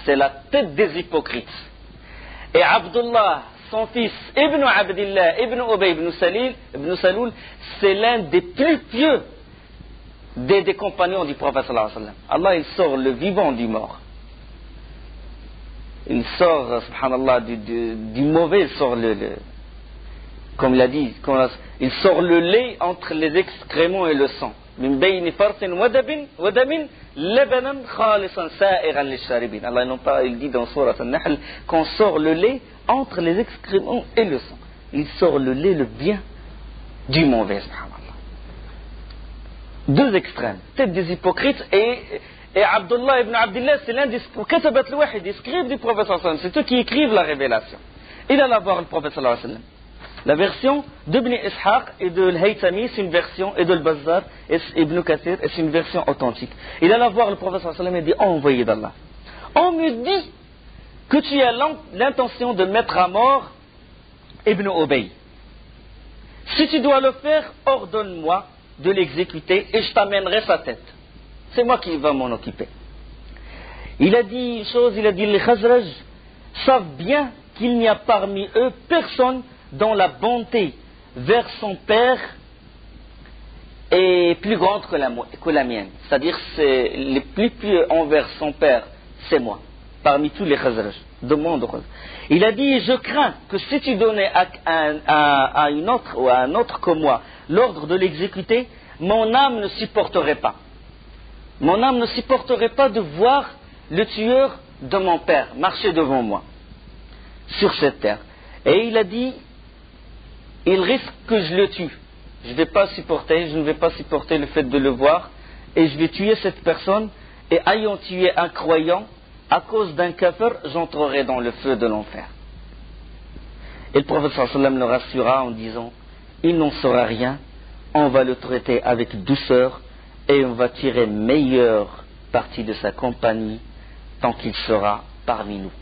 c'est la tête des hypocrites. Et Abdullah, son fils, ibn Abdillah ibn Ubay ibn Saloul, c'est l'un des plus pieux des compagnons du prophète sallallahu alayhi wa sallam. Allah, il sort le vivant du mort. Il sort, subhanallah, du mauvais, il sort comme il a dit, il sort le lait entre les excréments et le sang. Allah il dit dans Surat An-Nahl qu'on sort le lait entre les excréments et le sang. Il sort le lait, le bien, du mauvais, subhanallah. Deux extrêmes, peut-être des hypocrites, et Abdullah ibn Abdullah, c'est l'un des scribes du prophète sallallahu alayhi wa sallam, c'est eux qui écrivent la révélation. Il alla voir le prophète sallallahu alayhi wa sallam. La version d'Ibn Ishaq et de l'Haytami, c'est une version, et de l'Bazzar et Ibn Kathir, c'est une version authentique. Il alla voir le prophète sallallahu alayhi wa sallam et dit, oh, envoyé d'Allah, on me dit que tu as l'intention de mettre à mort Ibn Ubay. Si tu dois le faire, ordonne-moi de l'exécuter et je t'amènerai sa tête. C'est moi qui va m'en occuper. Il a dit une chose, il a dit, les Khazraj savent bien qu'il n'y a parmi eux personne dont la bonté vers son père est plus grande que la mienne. C'est-à-dire, le plus pieux envers son père, c'est moi, parmi tous les Khazraj, de monde. Il a dit, je crains que si tu donnais à une autre ou à un autre que moi l'ordre de l'exécuter, mon âme ne supporterait pas. Mon âme ne supporterait pas de voir le tueur de mon père marcher devant moi sur cette terre. Et il a dit, il risque que je le tue. Je ne vais pas supporter le fait de le voir, et je vais tuer cette personne, et ayant tué un croyant, à cause d'un kafir, j'entrerai dans le feu de l'enfer. Et le prophète sallallahu alayhi wa sallam le rassura en disant, il n'en saura rien, on va le traiter avec douceur, et on va tirer meilleure partie de sa compagnie tant qu'il sera parmi nous.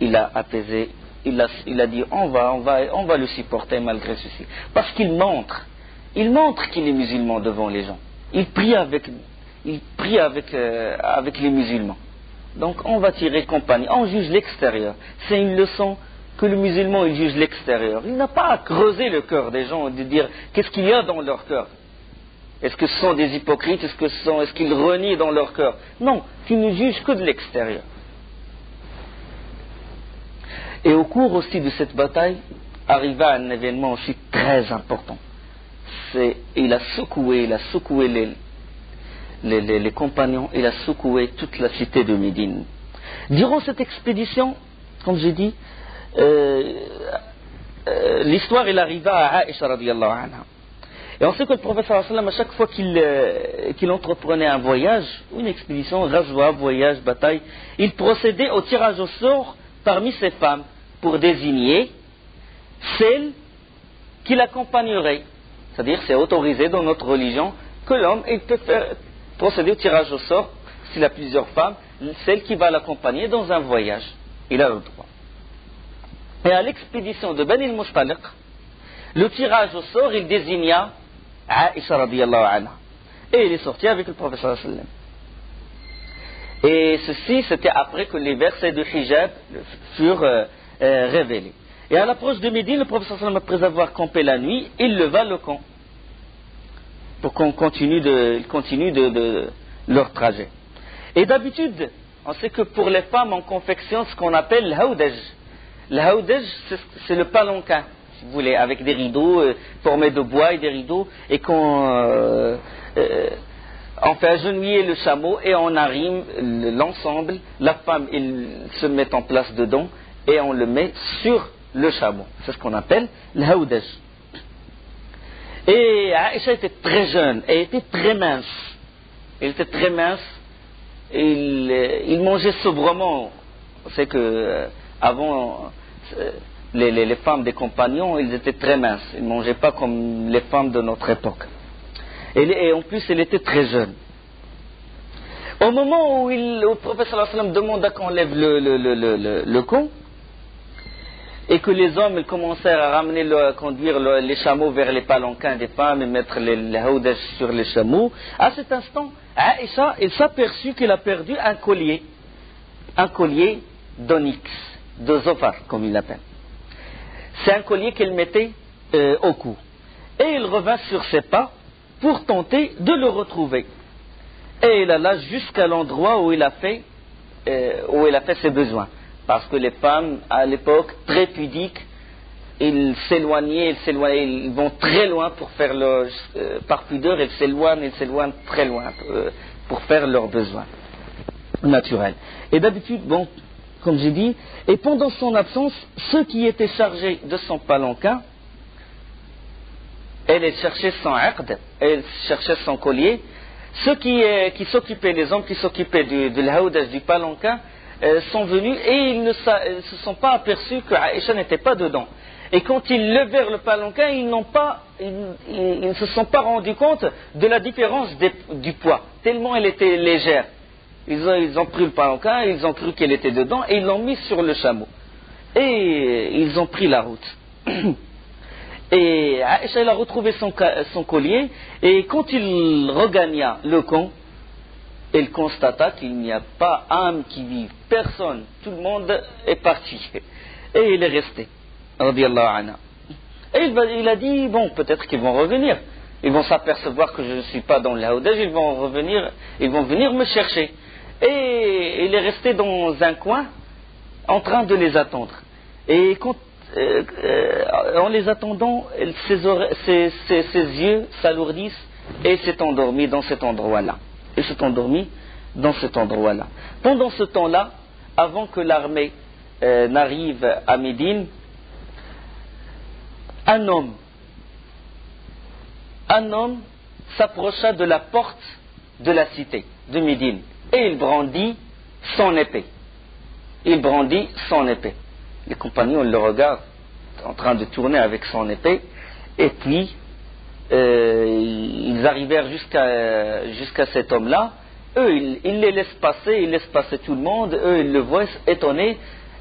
Il a apaisé, il a dit on va le supporter malgré ceci. Parce qu'il montre qu'il est musulman devant les gens. Il prie avec les musulmans. Donc on va tirer compagnie, on juge l'extérieur. C'est une leçon que le musulman il juge l'extérieur. Il n'a pas à creuser le cœur des gens et de dire qu'est-ce qu'il y a dans leur cœur. Est-ce que ce sont des hypocrites? Est-ce qu'ils renient dans leur cœur? Non, tu ne juges que de l'extérieur. Et au cours aussi de cette bataille, arriva un événement aussi très important. Il a secoué les compagnons, il a secoué toute la cité de Médine. Durant cette expédition, comme j'ai dit, l'histoire il arriva à Aïcha radiyallahu anha. Et on sait que le prophète sallallahu alayhi wa sallam, à chaque fois qu'il entreprenait un voyage, une expédition, ghazwa, voyage, bataille, il procédait au tirage au sort parmi ses femmes pour désigner celle qui l'accompagnerait. C'est-à-dire, c'est autorisé dans notre religion que l'homme il peut procéder au tirage au sort, s'il a plusieurs femmes, celle qui va l'accompagner dans un voyage. Il a le droit. Et à l'expédition de Bani al-Mustaliq, le tirage au sort, il désigna Aïcha radiyallahu anha. Et il est sorti avec le prophète sallallahu alayhi wa sallam. Et ceci, c'était après que les versets de hijab furent révélés. Et à l'approche de Médine, le prophète sallallahu alayhi wa sallam, après avoir campé la nuit, il leva le camp pour qu'on continue de leur trajet. Et d'habitude, on sait que pour les femmes, on confectionne ce qu'on appelle l'haoudaj. L'haoudaj, c'est le palanquin, si vous voulez, avec des rideaux formés de bois et des rideaux, et qu'on on fait agenouiller le chameau et on arrime l'ensemble. La femme, elle se met en place dedans et on le met sur le chameau. C'est ce qu'on appelle l'haoudaj. Et Aïcha était très jeune, elle était très mince. Elle était très mince. Il mangeait sobrement. On sait que avant, les femmes des compagnons, ils étaient très minces. Ils ne mangeaient pas comme les femmes de notre époque. Et en plus, elle était très jeune. Au moment où le prophète sallallahu alayhi wa sallam demanda qu'on lève le camp, et que les hommes ils commencèrent à conduire les chameaux vers les palanquins des femmes et mettre les haoudaj sur les chameaux, à cet instant, Aïcha, elle s'aperçut qu'elle a perdu un collier d'onyx, de zofar, comme il l'appelle. C'est un collier qu'elle mettait au cou. Et il revint sur ses pas pour tenter de le retrouver. Et il alla jusqu'à l'endroit où il a fait ses besoins. Parce que les femmes, à l'époque, très pudiques, ils s'éloignaient, ils vont très loin pour faire par pudeur, ils s'éloignent très loin pour faire leurs besoins naturels. Et d'habitude, bon, comme j'ai dit, et pendant son absence, ceux qui étaient chargés de son palanquin, elle cherchait son aqd, elle cherchait son collier. Ceux qui s'occupaient, les hommes qui s'occupaient de l'haoudaj, du palanquin, sont venus et ils ne se sont pas aperçus que Aïcha n'était pas dedans. Et quand ils levèrent le palanquin, ils ne se sont pas rendus compte de la différence du poids, tellement elle était légère. Ils ont pris le palanquin, ils ont cru qu'elle était dedans et ils l'ont mis sur le chameau. Et ils ont pris la route. Et Aïcha, elle a retrouvé son collier, et quand il regagna le camp, elle constata qu'il n'y a pas âme qui vive, personne, tout le monde est parti. Et il est resté, radiyallahu anha. Et il a dit, bon, peut-être qu'ils vont revenir, ils vont s'apercevoir que je ne suis pas dans l'haoudaj, ils vont venir me chercher. Et il est resté dans un coin, en train de les attendre. Et en les attendant, ses yeux s'alourdissent et s'est endormi dans cet endroit-là. Pendant ce temps-là, avant que l'armée n'arrive à Médine, un homme s'approcha de la porte de la cité de Médine et il brandit son épée. Les compagnons le regardent en train de tourner avec son épée, et puis ils arrivèrent jusqu'à cet homme-là. Eux, ils les laissent passer tout le monde. Eux, ils le voient étonnés,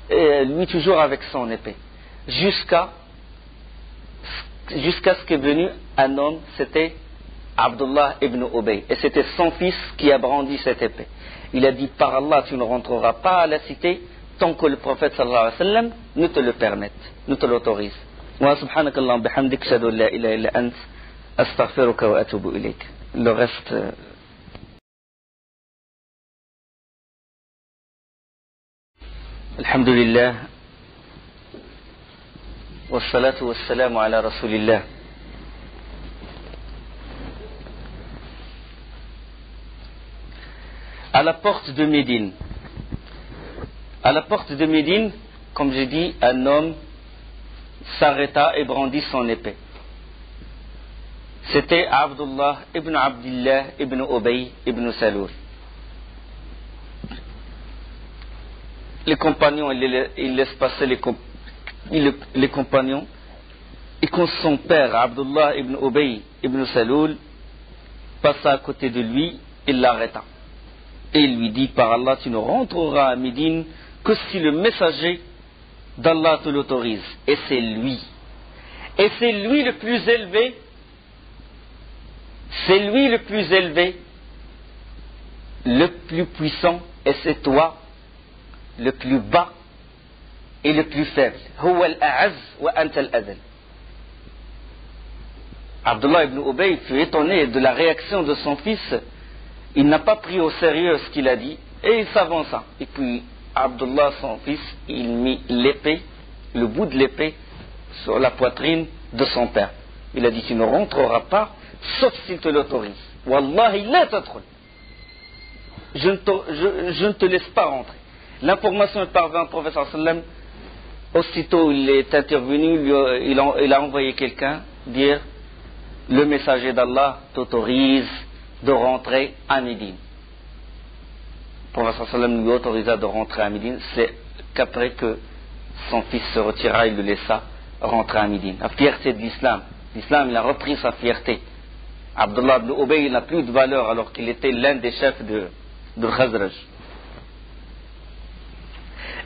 lui toujours avec son épée. Jusqu'à ce qu'est venu un homme, c'était Abdullah ibn Ubay, et c'était son fils qui a brandi cette épée. Il a dit, par Allah, tu ne rentreras pas à la cité tant que le prophète sallallahu alayhi wa sallam ne te le permette, ne te l'autorise. Wa subhanakallah bihamdik, shadu la ilaha illa ant, astaghfiruka wa atubu ilayk. Le reste... Alhamdulillah, wa salatu wa salamu ala rasulillah. À la porte de Médine. À la porte de Médine, comme j'ai dit, un homme s'arrêta et brandit son épée. C'était Abdullah ibn Abdillah ibn Ubay ibn Saloul. Les compagnons, ils laissent passer les compagnons. Et quand son père, Abdullah ibn Ubay ibn Saloul, passa à côté de lui, il l'arrêta. Et il lui dit, par Allah, tu ne rentreras à Médine que si le messager d'Allah te l'autorise. Et c'est lui. Et c'est lui le plus élevé. C'est lui le plus élevé, le plus puissant, et c'est toi le plus bas et le plus faible. Huwa al-a'az wa anta al-adl. Abdullah ibn Ubay fut étonné de la réaction de son fils. Il n'a pas pris au sérieux ce qu'il a dit et il s'avança. Et puis Abdullah, son fils, il mit l'épée, le bout de l'épée, sur la poitrine de son père. Il a dit, tu ne rentreras pas sauf s'il te l'autorise. Wallahi la tadkhul. Je ne te laisse pas rentrer. L'information est parvenue au prophète sallallahu alayhi wa sallam. Aussitôt il est intervenu, il a envoyé quelqu'un dire, le messager d'Allah t'autorise de rentrer à Médine. Le prophète sallallahu alayhi wa sallam lui autorisa de rentrer à Médine. C'est qu'après que son fils se retira, il le laissa rentrer à Médine. La fierté de l'islam. L'islam, il a repris sa fierté. Abdullah ibn Ubay n'a plus de valeur alors qu'il était l'un des chefs de Khazraj.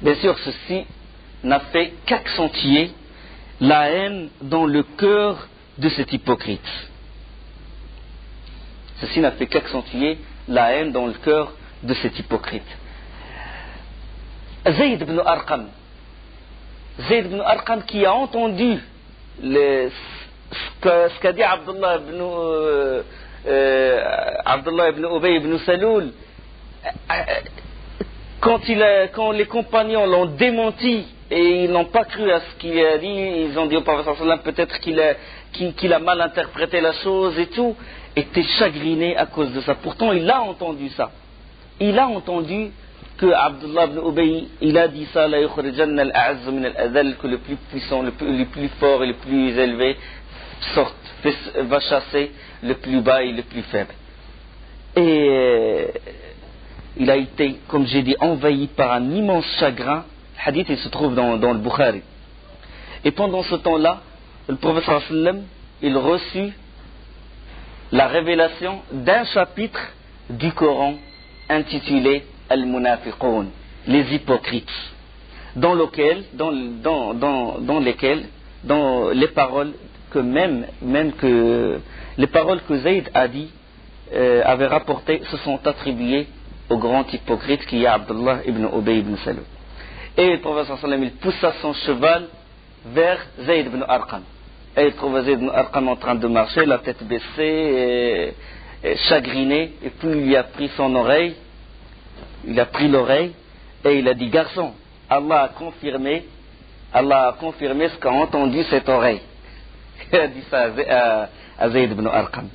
Bien sûr, ceci n'a fait qu'accentuer la haine dans le cœur de cet hypocrite. Ceci n'a fait qu'accentuer la haine dans le cœur de cet hypocrite. Zayd ibn Arqam qui a entendu ce qu'a dit Abdullah ibn Ubay ibn Saloul, quand les compagnons l'ont démenti et ils n'ont pas cru à ce qu'il a dit, ils ont dit au prophète sallallahu alayhi wa sallam peut-être qu'il a mal interprété la chose et tout, était chagriné à cause de ça. Pourtant il a entendu ça. Il a entendu que Abdullah ibn Ubay, il a dit ça, la yukhrijanna al-a'azz min al-adhal, que le plus puissant, le plus fort et le plus élevé va chasser le plus bas et le plus faible. Et il a été, comme j'ai dit, envahi par un immense chagrin. Le hadith, il se trouve dans le Bukhari. Et pendant ce temps-là, le prophète sallallahu alayhi wa sallam, il reçut la révélation d'un chapitre du Coran intitulé Al-Munafiqun, les hypocrites, dans lesquels les paroles que Zayd a dit, avait rapporté, se sont attribuées au grand hypocrite qui est Abdullah ibn Ubay ibn Saloul. Et le prophète sallallahu alayhi wa sallam, il poussa son cheval vers Zayd ibn Arqam. Et il trouva Zayd ibn Arqam en train de marcher, la tête baissée, et chagriné, et puis il lui a pris son oreille, il a pris l'oreille, et il a dit, garçon, Allah a confirmé ce qu'a entendu cette oreille. Il a dit ça à Zayd ibn Arqam.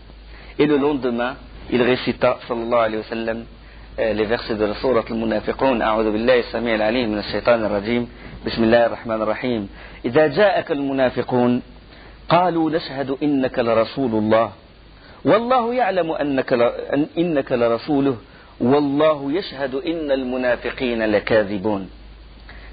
Et le lendemain, il récita, sallallahu alayhi wa sallam, les versets de la sourate al-Munafiqun. A'udhu billahi as-sami' al-alim min ash-shaytan ar-rajim. Bismillahir rahmanir rahim. Idha ja'aka al-munafiqun qalu nashhadu innaka la rasulullah wallahu ya'lamu innaka la rasuluhu wallahu yashhadu innal munafiqina lakadhibun.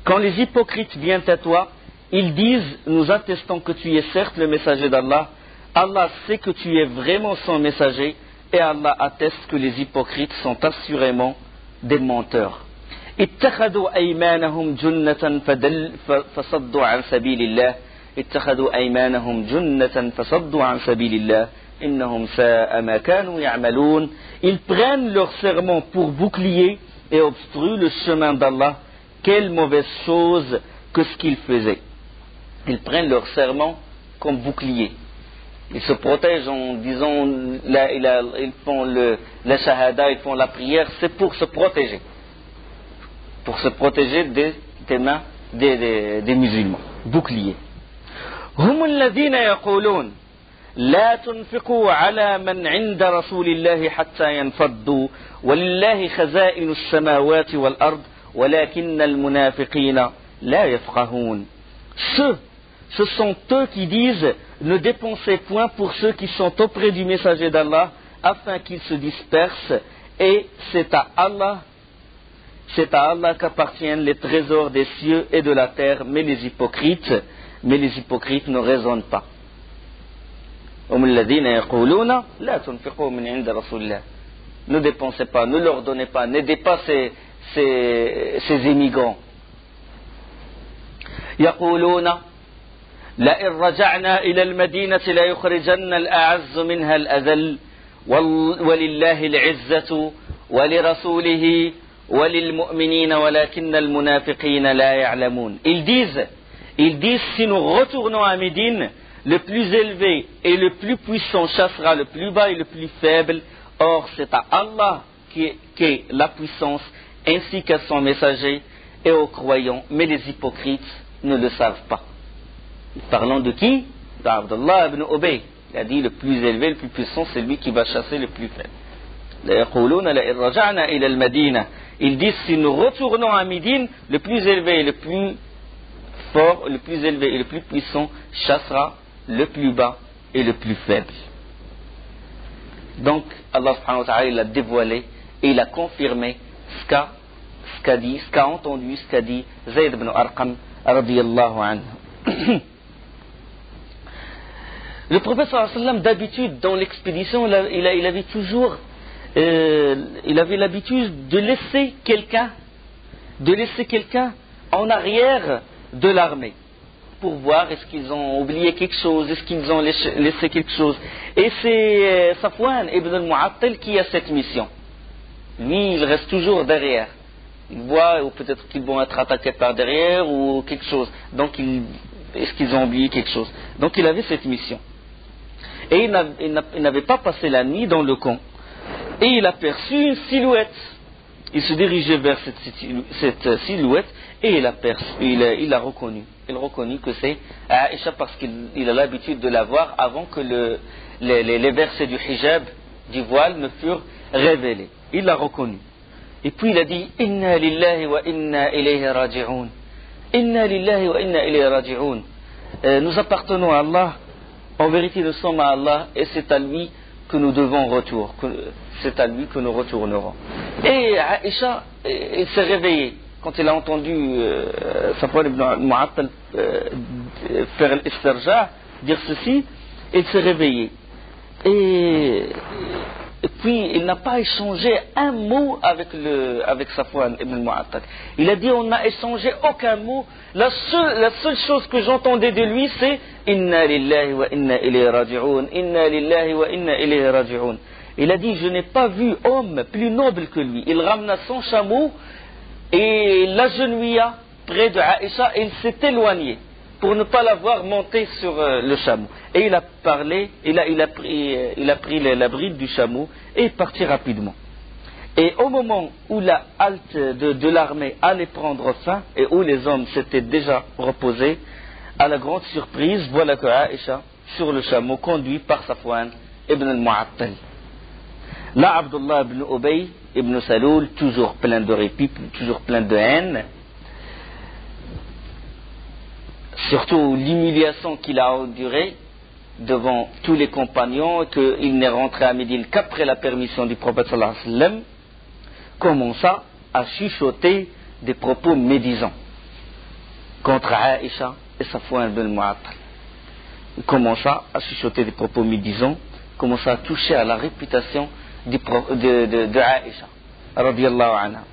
Quand les hypocrites viennent à toi, ils disent, nous attestons que tu es certes le messager d'Allah. Allah sait que tu es vraiment son messager, et Allah atteste que les hypocrites sont assurément des menteurs. اتخذوا أيمانهم جنة فصدوا عن سبيل الله اتخذوا أيمانهم جنة فصدوا عن سبيل الله إنهم ساء ما كانوا يعملون. Ils prennent leur serment pour bouclier et obstruent le chemin d'Allah. Quelle mauvaise chose que ce qu'ils faisaient. Ils prennent leur serment comme bouclier. Ils se protègent en disant, ils font la shahada, ils font la prière, c'est pour se protéger. Pour se protéger des mains des musulmans. Bouclier. هم الذين يقولون لا تنفقوا على من عند رسول الله حتى ينفضوا ولله خزائن السماوات والأرض ولكن المنافقين لا يفقهون. Ce sont eux qui disent ne dépensez point pour ceux qui sont auprès du messager d'Allah afin qu'ils se dispersent, et c'est à Allah qu'appartiennent les trésors des cieux et de la terre, mais les hypocrites ne raisonnent pas. Ne dépensez pas, ne leur donnez pas, n'aidez pas ces immigrants. يقولون لئن رجعنا إلى المدينة ليخرجن الأعز منها الأذل ولله العزة ولرسوله وللمؤمنين ولكن المنافقين لا يعلمون. Ils disent si nous retournons à Médine, le plus élevé et le plus puissant chassera le plus bas et le plus faible. Or c'est à Allah qui est la puissance ainsi qu'à son messager et aux croyants, mais les hypocrites ne le savent pas. Parlant de qui? D'Abdullah ibn Ubay. Il a dit le plus élevé, le plus puissant, c'est lui qui va chasser le plus faible. Ils disent si nous retournons à Médine, le plus élevé et le plus fort, le plus élevé et le plus puissant chassera le plus bas et le plus faible. Donc Allah subhanahu wa ta'ala il a dévoilé et il a confirmé ce qu'a entendu, ce qu'a dit Zayd ibn Arqam radiyallahu anhu. Le prophète sallallahu alayhi wa sallam, d'habitude dans l'expédition, il avait l'habitude de laisser quelqu'un en arrière de l'armée pour voir est-ce qu'ils ont oublié quelque chose, est-ce qu'ils ont laissé quelque chose. Et c'est Safwan ibn al-Mu'attal qui a cette mission. Lui, il reste toujours derrière. Il voit, ou peut-être qu'ils vont être attaqués par derrière ou quelque chose. Donc, est-ce qu'ils ont oublié quelque chose? Donc, il avait cette mission. Et il n'avait pas passé la nuit dans le camp. Et il aperçut une silhouette. Il se dirigeait vers cette silhouette et il l'a reconnu. Il reconnut que c'est Aïcha parce qu'il a l'habitude de la voir avant que les versets du hijab, du voile, ne furent révélés. Il l'a reconnu. Et puis il a dit Inna lillahi wa inna ilayhi raji'un. Inna lillahi wa inna ilayhi raji'un. Nous appartenons à Allah. En vérité, nous sommes à Allah et c'est à lui que nous devons retour. C'est à lui que nous retournerons. Et Aïcha, il s'est réveillé quand il a entendu Safwan ibn Mu'attal faire l'istirja, dire ceci. Il s'est réveillé. Et puis il n'a pas échangé un mot avec Safwan ibn Mu'attal. Il a dit on n'a échangé aucun mot. La seule chose que j'entendais de lui c'est Inna lillahi wa inna ilayhi raji'un. Inna lillahi wa inna ilayhi raji'un. Il a dit je n'ai pas vu homme plus noble que lui. Il ramena son chameau et l'agenouilla près de Aïcha et il s'est éloigné pour ne pas la voir monter sur le chameau. Et il a parlé, il a pris la bride du chameau et est parti rapidement. Et au moment où la halte de l'armée allait prendre fin et où les hommes s'étaient déjà reposés, à la grande surprise, voilà que Aïcha, sur le chameau, conduit par Safwan ibn al-Mu'attal. Là, Abdullah ibn Ubay ibn Saloul, toujours plein de répit, toujours plein de haine, surtout l'humiliation qu'il a endurée devant tous les compagnons, qu'il n'est rentré à Médine qu'après la permission du prophète sallallahu alayhi wa sallam, commença à chuchoter des propos médisants contre Aïcha et Safwan ibn Mu'attal. Il commença à chuchoter des propos médisants, commença à toucher à la réputation de Aïcha radiyallahu anha.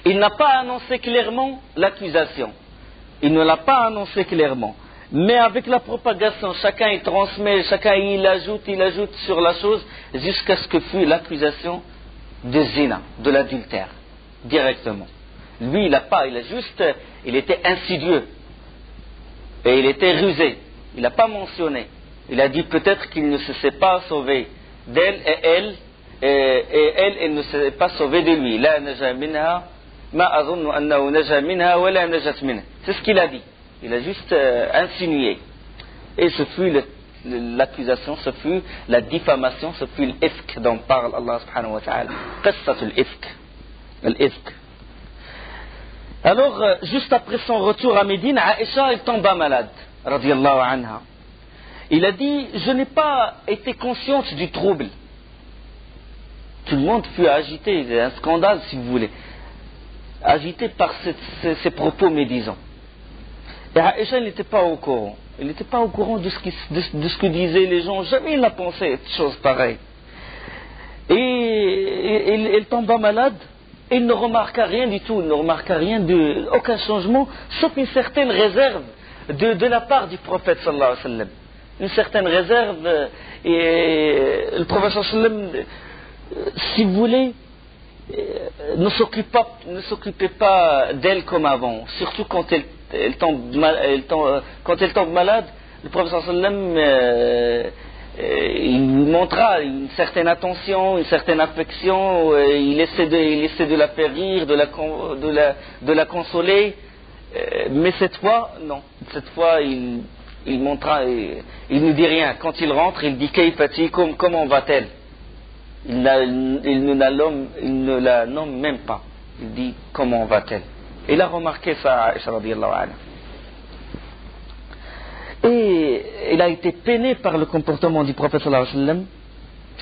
Il n'a pas annoncé clairement l'accusation. Il ne l'a pas annoncé clairement. Mais avec la propagation, chacun y transmet, chacun il ajoute sur la chose, jusqu'à ce que fût l'accusation de zina, de l'adultère, directement. Lui, il était insidieux. Et il était rusé. Il n'a pas mentionné. Il a dit peut-être qu'il ne se s'est pas sauvé d'elle et elle ne s'est pas sauvée de lui. La naja minha. C'est ce qu'il a dit. Il a juste insinué. Et ce fut l'accusation, ce fut la diffamation, ce fut l'ifk dont parle Allah subhanahu wa ta'ala. Qissatul ifk. Alors, juste après son retour à Médine, Aïcha elle tomba malade, radiyallahu anha. Il a dit, je n'ai pas été consciente du trouble. Tout le monde fut agité, c'est un scandale si vous voulez. Agité par ces propos médisants. Et Aïcha n'était pas au courant. Il n'était pas au courant de ce que disaient les gens. Jamais il n'a pensé à une chose pareille. Et il tomba malade. Et il ne remarqua rien du tout. Il ne remarqua aucun changement, sauf une certaine réserve de la part du prophète sallallahu alayhi wa sallam. Une certaine réserve. Et le prophète sallallahu alayhi wa sallam, si vous voulez, ne s'occupait pas d'elle comme avant, surtout quand elle tombe malade. Le prophète sallallahu alayhi wa sallam il montra une certaine attention, une certaine affection, il essaie de la faire rire, de la consoler, mais cette fois, non. Cette fois, il ne dit rien. Quand il rentre, il dit Kayfati, comment va-t-elle? Il ne la nomme même pas. Il dit comment va-t-elle? Il a remarqué ça, Aïcha radiyallahu anha. Et il a été peiné par le comportement du prophète sallallahu alayhi wa sallam,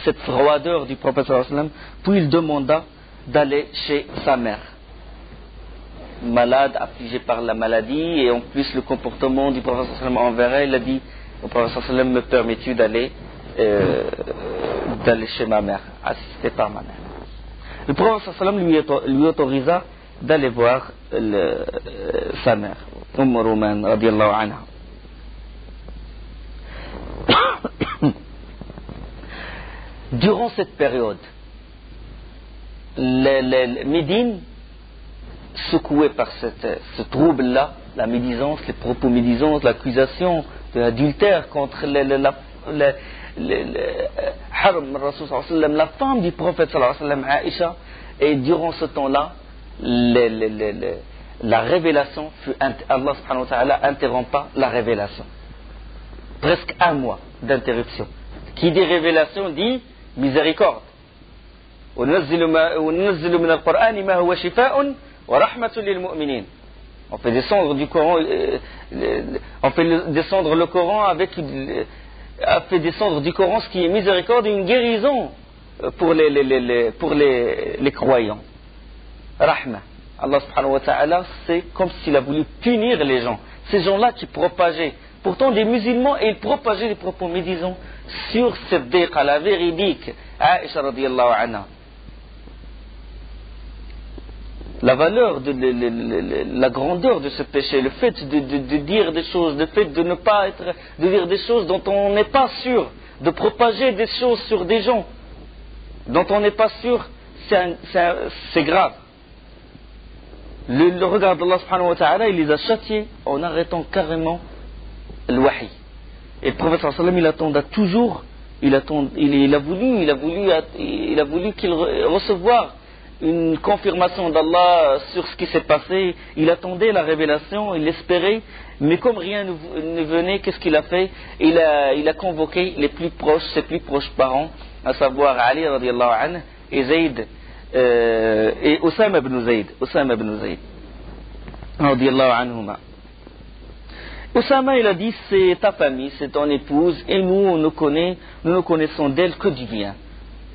cette froideur du prophète sallallahu alayhi wa sallam, puis il demanda d'aller chez sa mère. Malade, affligé par la maladie, et en plus le comportement du prophète sallallahu alayhi wa sallam envers elle, il a dit au prophète sallallahu alayhi wa sallam, me permets-tu d'aller chez ma mère, assisté par ma mère. Le prophète sallallahu alayhi wa sallam lui autorisa d'aller voir sa mère, Rouman radiyallahu anha. Durant cette période, Médine, secouée par ce trouble-là, la médisance, les propos médisants, l'accusation de l'adultère contre Haram Rasul sallallahu alayhi wa sallam, la femme du prophète sallallahu alayhi wa sallam, Aïcha, et durant ce temps-là, la révélation fut, Allah subhanahu wa ta'ala interrompt pas la révélation. Presque un mois d'interruption. Qui dit révélation dit miséricorde. وَنُنَزِّلُ مِنَ الْقُرْآنِ مَا هُوَ شِفَاءٌ وَرَحْمَةٌ لِلْمُؤْمِنِينَ. On fait descendre du Coran, on fait descendre le Coran avec, a fait descendre du Coran ce qui est miséricorde et une guérison pour les croyants. Rahma. Allah subhanahu wa ta'ala, c'est comme s'il a voulu punir les gens. Ces gens-là qui propageaient, pourtant des musulmans, et ils propageaient les propos médisants sur Siddiqa, la véridique, Aïcha radiyallahu anha. La valeur, la grandeur de ce péché, le fait de dire des choses, le fait de ne pas être, de dire des choses dont on n'est pas sûr, de propager des choses sur des gens dont on n'est pas sûr, c'est grave. Le regard d'Allah subhanahu wa ta'ala, il les a châtiés en arrêtant carrément le wahi. Et le prophète sallallahu alayhi wa sallam, il attendait toujours, il a voulu qu'il recevoir une confirmation d'Allah sur ce qui s'est passé. Il attendait la révélation, il l'espérait, mais comme rien ne venait, qu'est-ce qu'il a fait? Il a convoqué les plus proches, ses plus proches parents, à savoir Ali radiyallahu anhu et Zayd, et Osama ibn Zayd radiyallahu anhuma. Osama, il a dit, c'est ta famille, c'est ton épouse, et nous ne connaissons d'elle que du bien.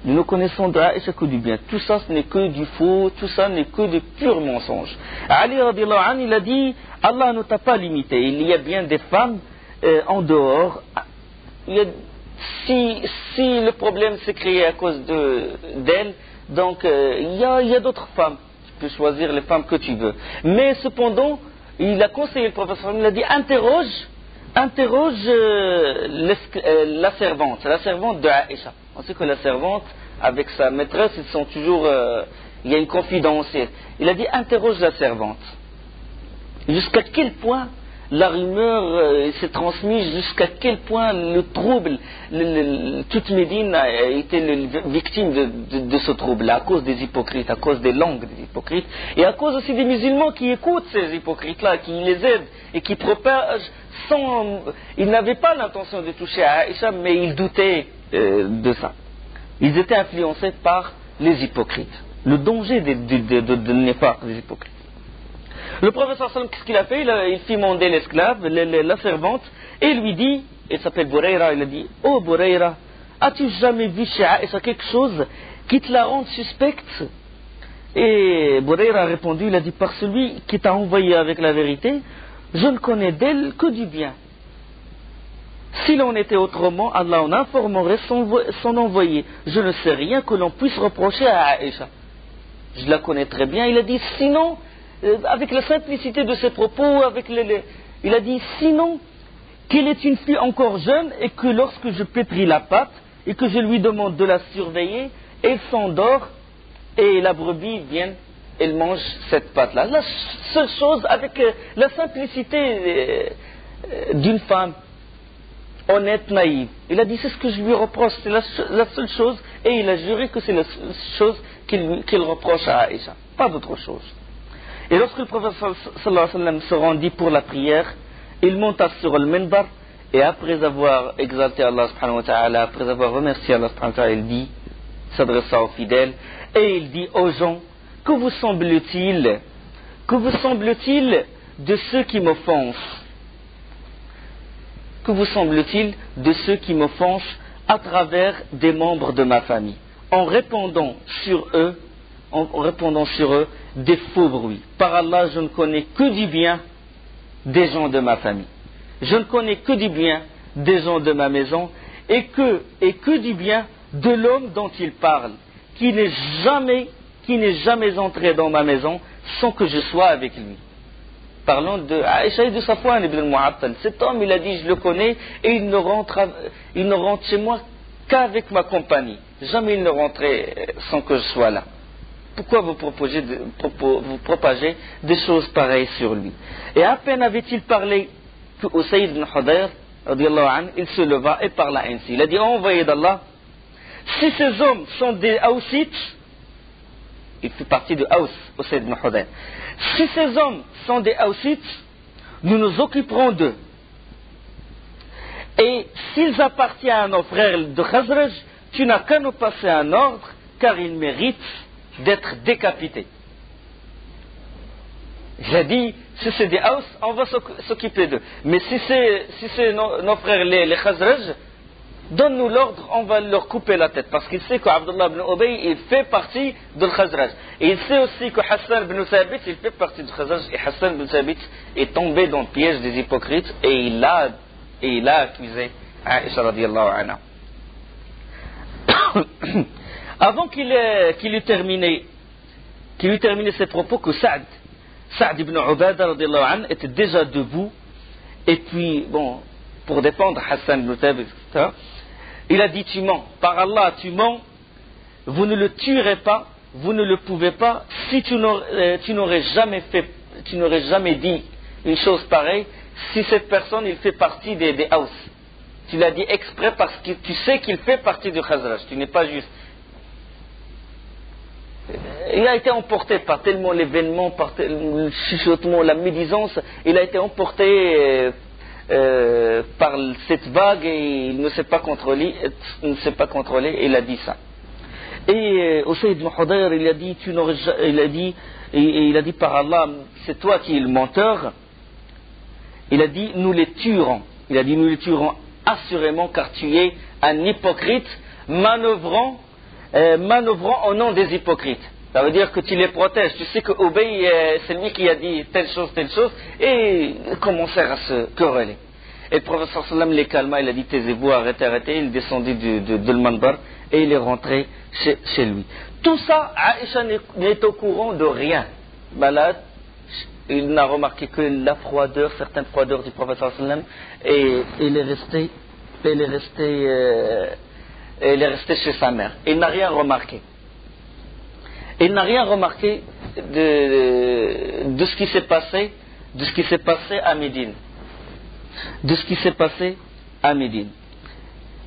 Nous ne connaissons d'Aïcha que du bien. Tout ça, ce n'est que du faux, tout ça n'est que de purs mensonges. Ali radiyallahu anhu, il a dit, Allah ne t'a pas limité. Il y a bien des femmes en dehors. Si le problème s'est créé à cause d'elle, donc il y a d'autres femmes. Tu peux choisir les femmes que tu veux. Mais cependant, il a conseillé le professeur, il a dit, interroge la servante de Aïcha. On sait que la servante, avec sa maîtresse, ils sont toujours, il y a une confidence. Il a dit, interroge la servante. Jusqu'à quel point la rumeur s'est transmise, jusqu'à quel point le trouble, toute Médine a été victime de ce trouble, à cause des hypocrites, à cause des langues des hypocrites, et à cause aussi des musulmans qui écoutent ces hypocrites-là, qui les aident et qui propagent sans... Ils n'avaient pas l'intention de toucher à Aïcha, mais ils doutaient de ça. Ils étaient influencés par les hypocrites. Le danger de nifaq des hypocrites. Le prophète sallallahu alayhi wa sallam, qu'est-ce qu'il a fait? Il fit mander l'esclave, la servante, et lui dit, il s'appelle Bourayra, il a dit, oh Bourayra, as-tu jamais vu chez Aïcha quelque chose qui te la rende suspecte? Et Bourayra a répondu, il a dit, par celui qui t'a envoyé avec la vérité, je ne connais d'elle que du bien. S'il en était autrement, Allah en informerait son envoyé. Je ne sais rien que l'on puisse reprocher à Aïcha. Je la connais très bien. Il a dit, sinon, avec la simplicité de ses propos, il a dit, sinon, qu'elle est une fille encore jeune et que lorsque je pétris la pâte et que je lui demande de la surveiller, elle s'endort et la brebis vient, elle mange cette pâte-là. La seule chose, avec la simplicité d'une femme honnête, naïve. Il a dit, c'est ce que je lui reproche, c'est la seule chose, et il a juré que c'est la seule chose qu'il reproche à Aïcha, pas d'autre chose. Et lorsque le prophète sallallahu alayhi wa sallam se rendit pour la prière, il monta sur le minbar, et après avoir exalté Allah subhanahu wa ta'ala, après avoir remercié Allah subhanahu wa ta'ala, il dit, s'adressa aux fidèles, et il dit aux gens, que vous semble-t-il de ceux qui m'offensent? Que vous semble-t-il de ceux qui m'offensent à travers des membres de ma famille, en répandant sur eux des faux bruits? Par Allah, je ne connais que du bien des gens de ma famille. Je ne connais que du bien des gens de ma maison, et que du bien de l'homme dont il parle, qui n'est jamais entré dans ma maison sans que je sois avec lui. Parlons de Aïcha et de Safwan ibn al-Mu'attal. Cet homme, il a dit, je le connais, et il ne rentre chez moi qu'avec ma compagnie. Jamais il ne rentrait sans que je sois là. Pourquoi vous propagez des choses pareilles sur lui? Et à peine avait-il parlé que Usayd ibn Hudayr, radiallahu anhu, il se leva et parla ainsi. Il a dit, oh, envoyé d'Allah, si ces hommes sont des Aussites, il fait partie de Aus, Usayd ibn Hudayr. Si ces hommes sont des Aussites, nous nous occuperons d'eux. Et s'ils appartiennent à nos frères de Khazraj, tu n'as qu'à nous passer un ordre, car ils méritent d'être décapités. J'ai dit, si c'est des Aus, on va s'occuper d'eux. Mais si c'est nos frères les Khazraj, donne-nous l'ordre, on va leur couper la tête. Parce qu'il sait qu'Abdullah ibn Ubay, il fait partie de Khazraj. Et il sait aussi que Hassan ibn Thabit, il fait partie de Khazraj. Et Hassan ibn Thabit est tombé dans le piège des hypocrites et il a accusé Aïcha radiallahu anha. Avant qu'il ait terminé ses propos, que Saad ibn Ubada radiallahu anhu était déjà debout, et puis, bon, pour défendre Hassan ibn Thabit, etc., il a dit, tu mens, par Allah tu mens, vous ne le tuerez pas, vous ne le pouvez pas, si tu n'aurais jamais dit une chose pareille, si cette personne, il fait partie des Aus. Tu l'as dit exprès parce que tu sais qu'il fait partie du Khazraj, tu n'es pas juste. Il a été emporté par tellement l'événement, par le chuchotement, la médisance, il a été emporté par cette vague et il ne s'est pas contrôlé, et il a dit ça. Et Usayd ibn Hudayr, il a dit par Allah, c'est toi qui es le menteur. Il a dit, nous les tuerons. Il a dit, nous les tuerons assurément car tu es un hypocrite manœuvrant au nom des hypocrites. Ça veut dire que tu les protèges. Tu sais que Ubay, c'est lui qui a dit telle chose, et ils commencèrent à se quereller. Et le prophète sallallahu alayhi wa sallam les calma, il a dit, taisez-vous, arrêtez. Il descendit de l'Manbar et il est rentré chez lui. Tout ça, Aïcha n'est au courant de rien. Malade. Il n'a remarqué que la froideur, certaines froideurs du prophète sallallahu alayhi wa sallam, et il est resté chez sa mère. Il n'a rien remarqué. Il n'a rien remarqué de ce qui s'est passé, à Médine.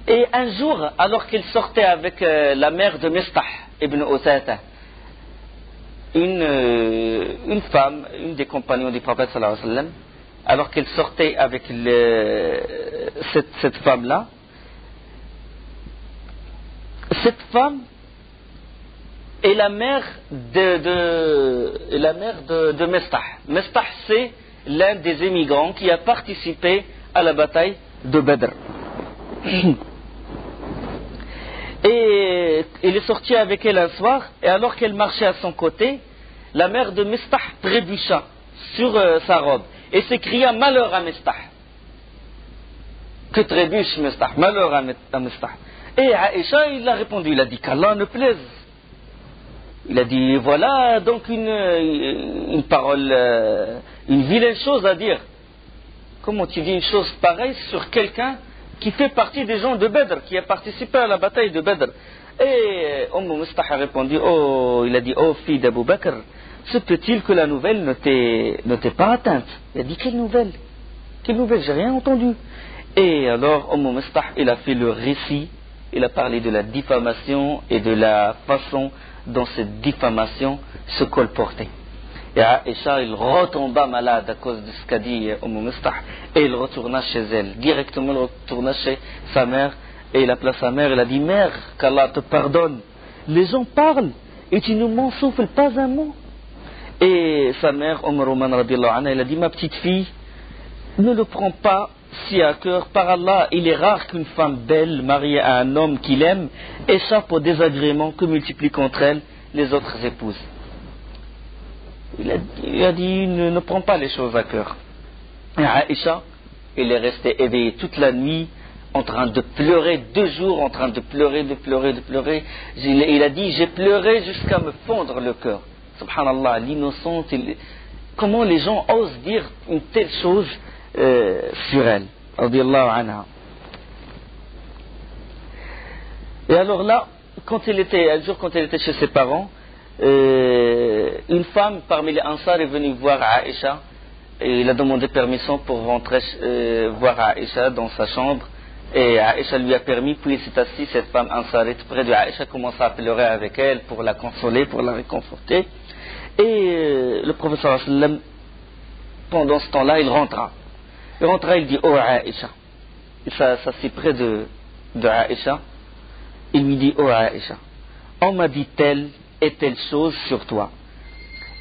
Et un jour, alors qu'il sortait avec la mère de Mistah ibn Utata, une femme, une des compagnons du prophète sallallahu alayhi wa sallam, alors qu'elle sortait avec cette femme-là, cette femme est la mère de Mistah. Mistah, c'est l'un des émigrants qui a participé à la bataille de Badr. Et il est sorti avec elle un soir, et alors qu'elle marchait à son côté, la mère de Mistah trébucha sur sa robe et s'écria, malheur à Mistah. Que trébuche Mistah, malheur à Mistah. Et Aïcha, il a répondu, il a dit qu'Allah ne plaise. Il a dit, voilà donc une parole, une vilaine chose à dire. Comment tu dis une chose pareille sur quelqu'un qui fait partie des gens de Badr, qui a participé à la bataille de Badr? Et Mistah a répondu, il a dit, fille d'Abu Bakr, se peut-il que la nouvelle ne t'ait pas atteinte? Il a dit, quelle nouvelle? J'ai rien entendu. Et alors Mistah, il a fait le récit, il a parlé de la diffamation et de la façon dont cette diffamation se colportait. Et Aïcha, il retomba malade à cause de ce qu'a dit Mistah, et il retourna chez elle. Directement, il retourna chez sa mère, et il appela sa mère, il a dit, mère, qu'Allah te pardonne. Les gens parlent, et tu ne m'en souffles pas un mot. Et sa mère, radiallahu anha, elle a dit, ma petite fille, ne le prends pas si à cœur. Par Allah, il est rare qu'une femme belle, mariée à un homme qu'il aime, échappe aux désagréments que multiplient contre elle les autres épouses. Il a dit, ne prends pas les choses à cœur. Et Aïcha, il est resté éveillé toute la nuit, en train de pleurer, 2 jours, en train de pleurer. Il a dit, j'ai pleuré jusqu'à me fondre le cœur. Subhanallah, l'innocente, comment les gens osent dire une telle chose sur elle. Radiyallahu anha. Et alors là, un jour quand elle était chez ses parents, une femme parmi les Ansar est venue voir Aïcha et il a demandé permission pour rentrer voir Aïcha dans sa chambre. Et Aïcha lui a permis, puis il s'est assis, cette femme ansarite près de Aïcha, commença à pleurer avec elle pour la consoler, pour la réconforter. Et le professeur sallam, pendant ce temps-là, il rentra. Il dit, oh Aïcha. Il s'assit près de Aïcha. Il lui dit, oh Aïcha, on m'a dit telle et telle chose sur toi.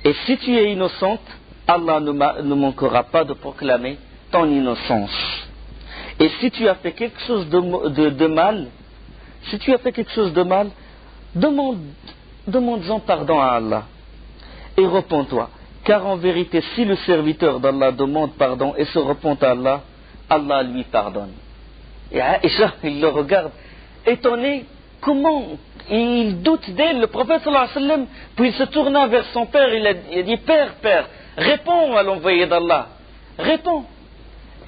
Et si tu es innocente, Allah ne manquera pas de proclamer ton innocence. Et si tu as fait quelque chose de mal, demande-en pardon à Allah. Et repens-toi. Car en vérité, si le serviteur d'Allah demande pardon et se repent à Allah, Allah lui pardonne. Et Aïcha, il le regarde, étonné, comment il doute d'elle, le prophète sallallahu alayhi wa sallam, puis il se tourna vers son père, il a dit, père, réponds à l'envoyé d'Allah, réponds.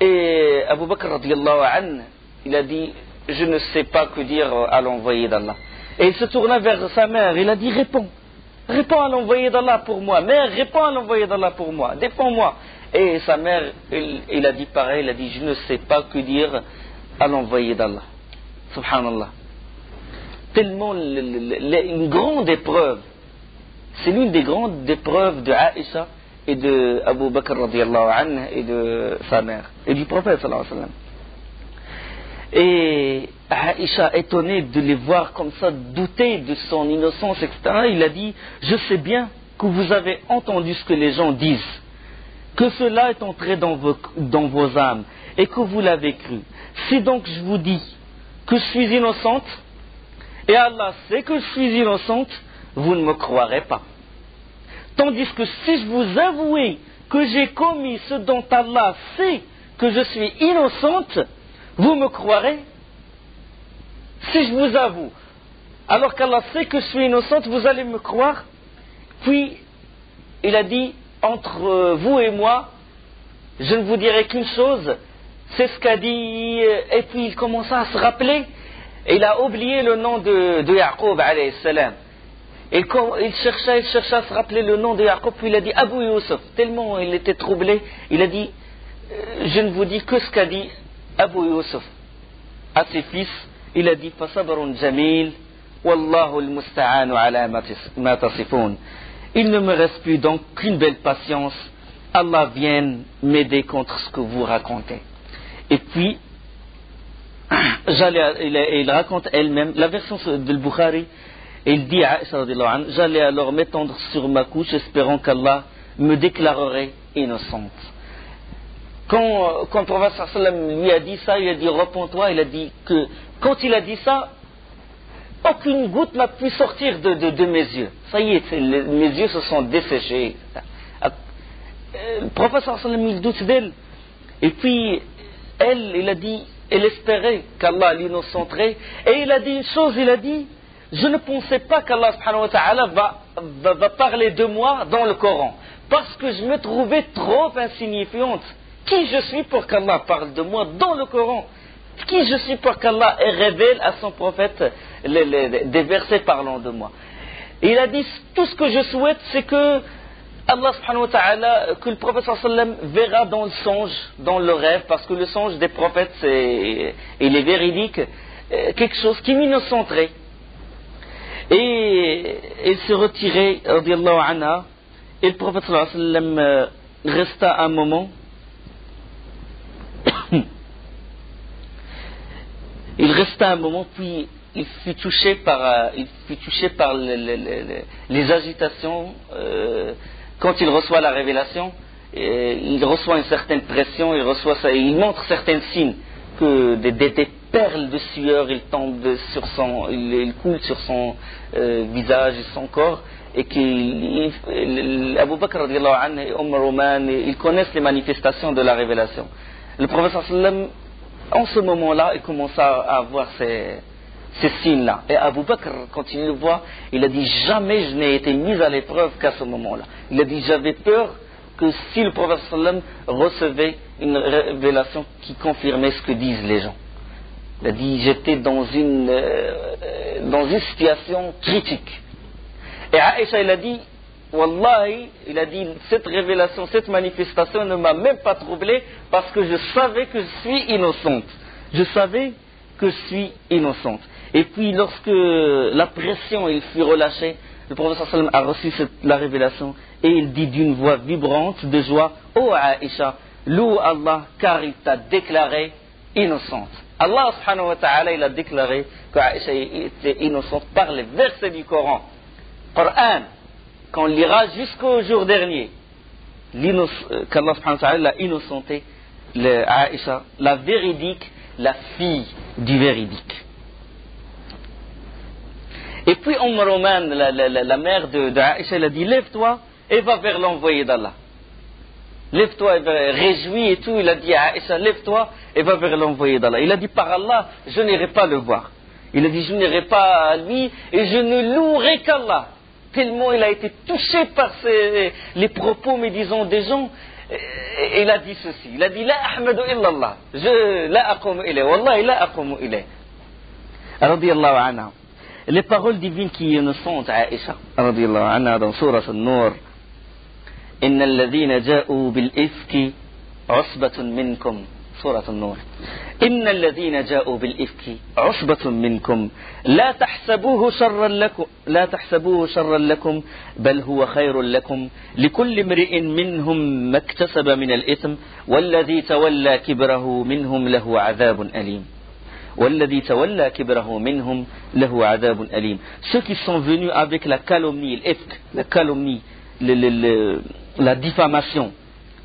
Et Abu Bakr radiyallahu anhu, il a dit, je ne sais pas que dire à l'envoyé d'Allah. Et il se tourna vers sa mère, il a dit, réponds à l'envoyé d'Allah pour moi, mère, réponds à l'envoyé d'Allah pour moi, défends-moi. Et sa mère, il a dit pareil, il a dit, je ne sais pas que dire à l'envoyé d'Allah. Subhanallah. Tellement une grande épreuve. C'est l'une des grandes épreuves de Aïcha et de Abu Bakr radiyallahu anhu et de sa mère et du prophète sallallahu alayhi wa sallam. Et Aïcha, étonnée de les voir comme ça, douter de son innocence, etc., il a dit, je sais bien que vous avez entendu ce que les gens disent, que cela est entré dans vos âmes et que vous l'avez cru. Si donc je vous dis que je suis innocente, et Allah sait que je suis innocente, vous ne me croirez pas. Tandis que si je vous avouais que j'ai commis ce dont Allah sait que je suis innocente, vous me croirez. Si je vous avoue, alors qu'Allah sait que je suis innocente, vous allez me croire. Puis, il a dit, entre vous et moi, je ne vous dirai qu'une chose, c'est ce qu'a dit, et puis il commença à se rappeler, et il a oublié le nom de Yaqub alayhi salam. Et quand il chercha à se rappeler le nom de Yaqub, puis il a dit Abu Yusuf, tellement il était troublé, il a dit, je ne vous dis que ce qu'a dit Abu Yusuf à ses fils, il a dit Fasabrun jamil, wallahu al-musta'anu ala ma tasifun. Il ne me reste plus donc qu'une belle patience, Allah vienne m'aider contre ce que vous racontez. Et puis, il raconte elle-même, la version de Bukhari, et il dit à Aïcha radiyallahu anha, j'allais alors m'étendre sur ma couche, espérant qu'Allah me déclarerait innocente. Quand le prophète sallallahu alayhi wa sallam lui a dit ça, il a dit repens-toi, il a dit que quand il a dit ça, aucune goutte n'a pu sortir de mes yeux. Ça y est, mes yeux se sont desséchés. Le prophète sallallahu alayhi wa sallam, il doute d'elle. Et puis, il a dit, elle espérait qu'Allah l'innocenterait. Et il a dit une chose, il a dit, je ne pensais pas qu'Allah subhanahu wa ta'ala va parler de moi dans le Coran. Parce que je me trouvais trop insignifiante. Qui je suis pour qu'Allah parle de moi dans le Coran? Qui je suis pour qu'Allah révèle à son prophète des versets parlant de moi? Et il a dit, tout ce que je souhaite, c'est que Allah subhanahu wa ta'ala, que le prophète sallallahu alayhi wa sallam verra dans le songe, dans le rêve, parce que le songe des prophètes, il est véridique, quelque chose qui m'innocenterait. Et il s'est retiré, radiyallahu anha, et le prophète sallallahu alayhi wa sallam resta un moment. Il resta un moment, puis il fut touché par les agitations. Quand il reçoit la révélation, il reçoit une certaine pression, il montre certains signes que des perles de sueur il coule sur son visage et son corps, et qu'Abu Bakr radiyallahu anhu et Roman, ils connaissent les manifestations de la révélation. Le prophète sallallahu alayhi wa sallam, en ce moment-là, il commença à avoir ces signes-là. Et Abu Bakr, quand il le voit, il a dit, jamais je n'ai été mis à l'épreuve qu'à ce moment-là. Il a dit, j'avais peur que si le prophète sallam recevait une révélation qui confirmait ce que disent les gens. Il a dit, j'étais dans une situation critique. Et Aïcha, il a dit, Wallahi, il a dit, cette révélation, cette manifestation ne m'a même pas troublé parce que je savais que je suis innocente. Je savais que je suis innocente. Et puis lorsque la pression il fut relâchée, le prophète sallam a reçu la révélation et il dit d'une voix vibrante de joie: ô Aïcha, loue Allah car il t'a déclarée innocente. Allah subhanahu wa ta'ala il a déclaré qu'Aïcha était innocente par les versets du Coran. Coran, qu'on lira jusqu'au jour dernier, qu'Allah subhanahu wa ta'ala l'a innocentée, Aïcha, la véridique, la fille du véridique. Et puis Roman, la mère d'Aïcha, elle a dit: lève-toi et va vers l'envoyé d'Allah. Lève-toi, réjouis et tout. Il a dit à Aïcha: lève-toi et va vers l'envoyé d'Allah. Il a dit: par Allah, je n'irai pas le voir. Il a dit: je n'irai pas à lui et je ne louerai qu'Allah. Tellement il a été touché par les propos médisants des gens. Et il a dit ceci. Il a dit: la ahmadu illallah. La aqumu ilayh. Wallahi la aqumu ilayh. Radiyallahu anha. Les paroles divines qui nous sont à Aïcha, radiyallahu anha, dans Surah An-Nur: Inna alladhina ja'u bil ifki usbatun minkum. Surah An-Nur. Inna alladhina ja'u bil ifki usbatun minkum. La tahsabuhu sharran lakum, bal huwa khayrun lakum. Likulli imri'in minhum maktasaba min al-ithm, walladhi tawalla kibrahu minhum lahu 'adhabun alim. Ceux qui sont venus avec la calomnie, la calomnie, la diffamation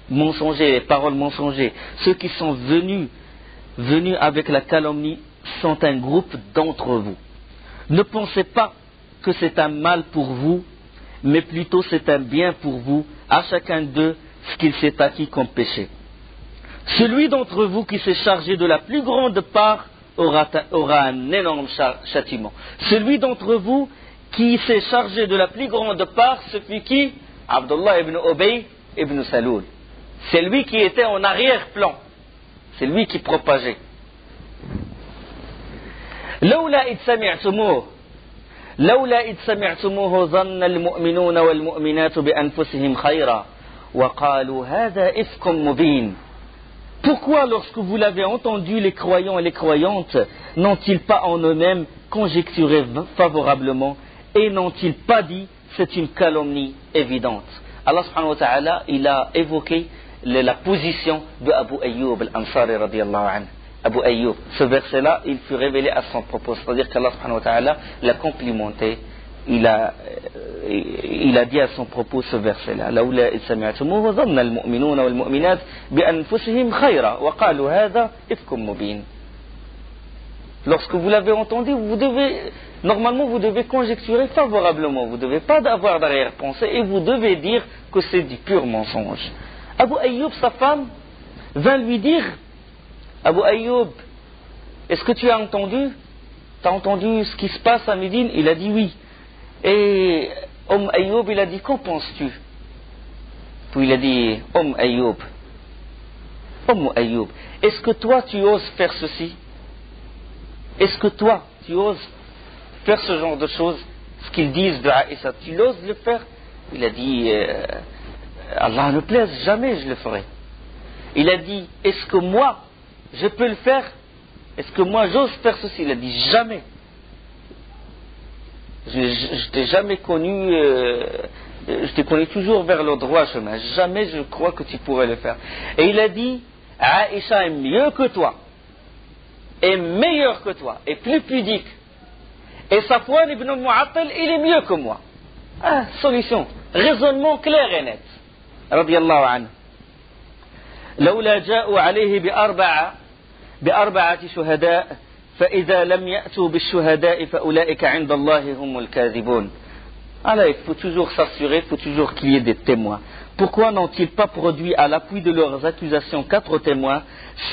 mensongère, les paroles mensongères, ceux qui sont venus avec la calomnie sont un groupe d'entre vous. Ne pensez pas que c'est un mal pour vous, mais plutôt c'est un bien pour vous, à chacun d'eux ce qu'il s'est acquis comme péché. Celui d'entre vous qui s'est chargé de la plus grande part aura un énorme châtiment. Celui d'entre vous qui s'est chargé de la plus grande part, ce fut qui? Abdullah ibn Ubay ibn Saloul. C'est lui qui était en arrière-plan. C'est lui qui propageait. لولا إذ سمعتموه ظن المؤمنون والمؤمنات بأنفسهم خيرا وقالوا هذا إفك مبين. Pourquoi, lorsque vous l'avez entendu, les croyants et les croyantes n'ont-ils pas en eux-mêmes conjecturé favorablement et n'ont-ils pas dit c'est une calomnie évidente? Allah subhanahu wa ta'ala, il a évoqué la position de Abu Ayyub al-Ansari radiyallahu anhu. Abu Ayyub, ce verset-là, il fut révélé à son propos, c'est-à-dire qu'Allah subhanahu wa ta'ala l'a complimenté. Il a dit à son propos ce verset-là: لولا إذ سمعتموه ظن المؤمنون والمؤمنات بأنفسهم خيرا وقالوا هذا إفك مبين. Lorsque vous l'avez entendu, normalement vous devez conjecturer favorablement, vous ne devez pas avoir d'arrière-pensée et vous devez dire que c'est du pur mensonge. Abu Ayyub, sa femme, vint lui dire: Abu Ayyub, est-ce que tu as entendu ce qui se passe à Médine? Il a dit oui. Et Ayyub, il a dit: qu'en penses-tu? Puis il a dit: Ayyub, est-ce que toi tu oses faire ceci? Est-ce que toi tu oses faire ce genre de choses? Ce qu'ils disent de Aïcha, tu oses le faire? Il a dit: Allah ne plaise, jamais je le ferai. Il a dit: est-ce que moi je peux le faire? Est-ce que moi j'ose faire ceci? Il a dit: jamais. Je t'ai jamais connu, je t'ai connu toujours vers le droit chemin. Jamais je crois que tu pourrais le faire. Et il a dit: Aïcha est mieux que toi, est meilleur que toi, est plus pudique. Et Safwan ibn Mu'attal, il est mieux que moi. Solution, raisonnement clair et net. Radiyallahu anhu. لولا جاءوا عليه بأربعة شهداء فإذا لم يأتوا بالشهداء فأولئك عند الله هم الكاذبون. Alors il faut toujours s'assurer, il faut toujours qu'il y ait des témoins. Pourquoi n'ont-ils pas produit à l'appui de leurs accusations 4 témoins?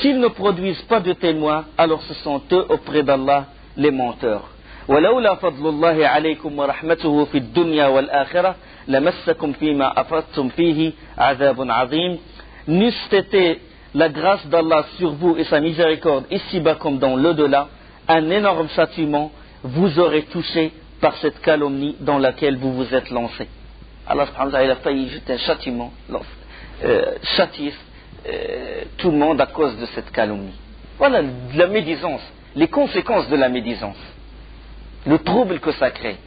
S'ils ne produisent pas de témoins, alors ce sont eux auprès d'Allah les menteurs. ولولا فضل الله عليكم ورحمته في الدنيا والآخرة لمسكم فيما أفضتم فيه عذاب عظيم. N'eût été la grâce d'Allah sur vous et sa miséricorde ici-bas comme dans l'au-delà, un énorme châtiment vous aurait touché par cette calomnie dans laquelle vous vous êtes lancé. Allah subhanahu wa ta'ala a failli jeter un châtiment, châtier tout le monde à cause de cette calomnie. Voilà la médisance, les conséquences de la médisance, le trouble que ça crée,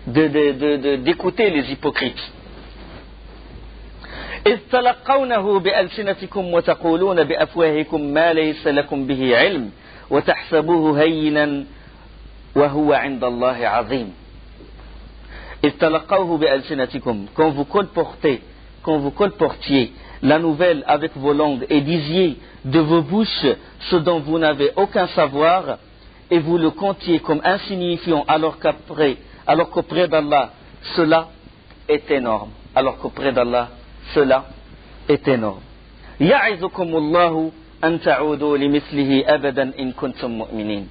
d'écouter les hypocrites. إذ تلقونه بألسنتكم وتقولون بأفواهكم ما ليس لكم به علم وتحسبوه هينا وهو عند الله عظيم. إذ تلقوه بألسنتكم, quand vous colportiez la nouvelle avec vos langues et disiez de vos bouches ce dont vous n'avez aucun savoir et vous le comptiez comme insignifiant alors qu'auprès d'Allah cela est énorme. Alors qu'auprès d'Allah cela est énorme. يعظكم الله أن تعودوا لمثله أبدا إن كنتم مؤمنين.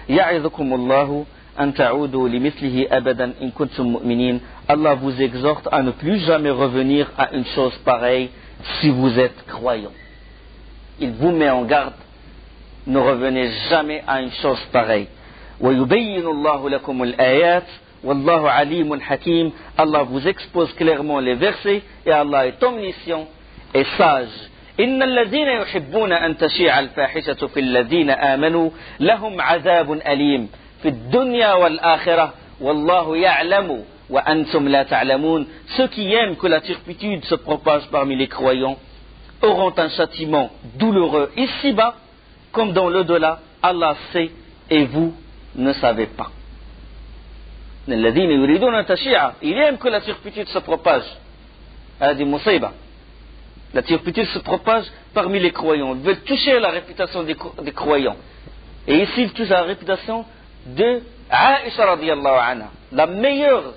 يعظكم الله أن تعودوا لمثله أبدا إن كنتم مؤمنين. Allah vous exhorte à ne plus jamais revenir à une chose pareille si vous êtes croyant. Il vous met en garde, ne revenez jamais à une chose pareille. ويبين الله لكم الآيات والله عليم حكيم. Allah vous expose clairement les versets et Allah est omniscient et sage. إن الذين يحبون أن تشيع الفاحشة في الذين آمنوا لهم عذاب أليم في الدنيا والآخرة والله يعلم وأنتم لا تعلمون. Ceux qui aiment que la turpitude se propage parmi les croyants auront un châtiment douloureux ici-bas comme dans l'au-delà. Allah sait et vous ne savez pas. الذين يريدون أن تشيع, ils aiment que la turpitude se propage. هذه مصيبة. La turpitude se propage parmi les croyants. Ils veulent toucher la réputation des croyants. Et ici, ils touchent la réputation de Aïcha radiyallahu anha, la meilleure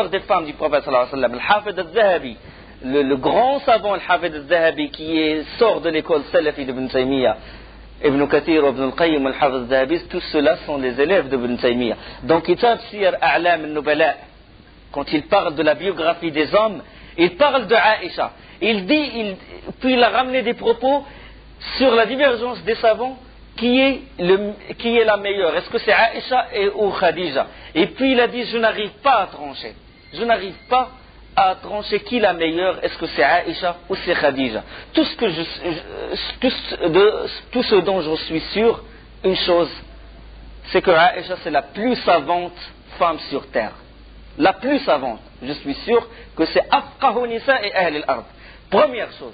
des femmes du prophète sallallahu alayhi wa sallam, al-Hafid al-Zahabi, le grand savant al-Hafid al-Zahabi qui sort de l'école salafi d'Ibn Taymiyyah, Ibn Kathir, Ibn al-Qayyim, al-Hafid al-Zahabi, tous ceux-là sont les élèves d'Ibn Taymiyyah. Donc, Kitab Siyar A'lam al-Nubala, quand il parle de la biographie des hommes, il parle de Aïcha. Puis il a ramené des propos sur la divergence des savants, qui est la meilleure. Est-ce que c'est Aïcha ou Khadija? Et puis il a dit, je n'arrive pas à trancher. Je n'arrive pas à trancher qui est la meilleure. Est-ce que c'est Aïcha ou c'est Khadija? Tout ce dont je suis sûr, une chose, c'est que Aïcha c'est la plus savante femme sur terre. La plus savante. Je suis sûr que c'est Afqahu Nisa et Ahl al-Ard. Première chose.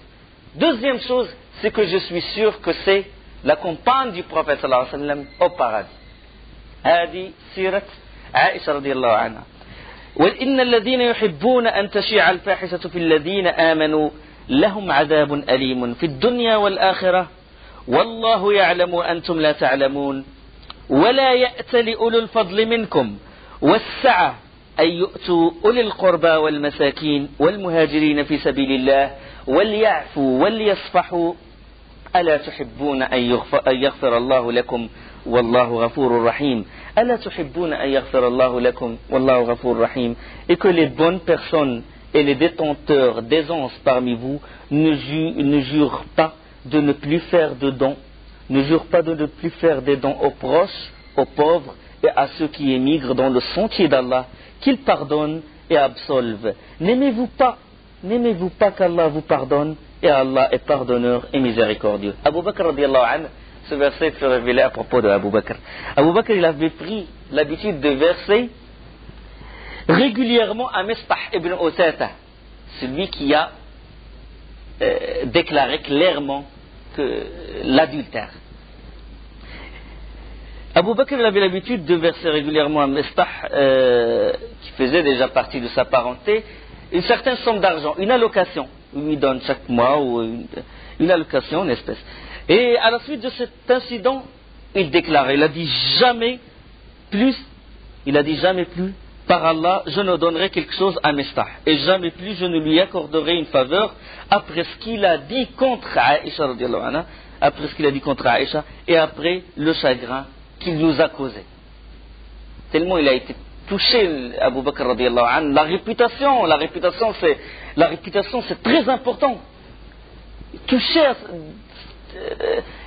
Deuxième chose, c'est que je suis sûr que c'est la compagne du prophète sallallahu alayhi wa sallam au paradis. هذه سيرة عائشة رضي الله عنها. وإن الذين يحبون أن تشيع الفاحشة في الذين آمنوا لهم عذاب أليم في الدنيا والآخرة والله يعلم وأنتم لا تعلمون ولا يأتل أولو الفضل منكم والسعة أن يؤتوا أولي القربى والمساكين والمهاجرين في سبيل الله وليعفوا وليصفحوا ألا تحبون أن يغفر الله لكم والله غفور رحيم. ألا تحبون أن يغفر الله لكم والله غفور رحيم. Et que les bonnes personnes et les détenteurs d'aisance parmi vous ne jurent pas de ne plus faire de dons, ne jurent pas de ne plus faire des dons aux proches, aux pauvres et à ceux qui émigrent dans le sentier d'Allah, qu'il pardonne et absolve. N'aimez-vous pas qu'Allah vous pardonne, et Allah est pardonneur et miséricordieux. Abu Bakr radiyallahu anhu, ce verset se révélait à propos de Abu Bakr. Abu Bakr, il avait pris l'habitude de verser régulièrement à Mistah ibn Usata, celui qui a déclaré clairement que l'adultère. Abu Bakr avait l'habitude de verser régulièrement à Mistah, qui faisait déjà partie de sa parenté, une certaine somme d'argent, une allocation. Il lui donne chaque mois ou une allocation, une espèce. Et à la suite de cet incident, il déclare, il a dit jamais plus, par Allah, je ne donnerai quelque chose à Mistah. Et jamais plus je ne lui accorderai une faveur après ce qu'il a dit contre Aïcha, et après le chagrin qu'il nous a causé. Tellement il a été touché, Abu Bakr radiyallahu anhu. La réputation c'est très important.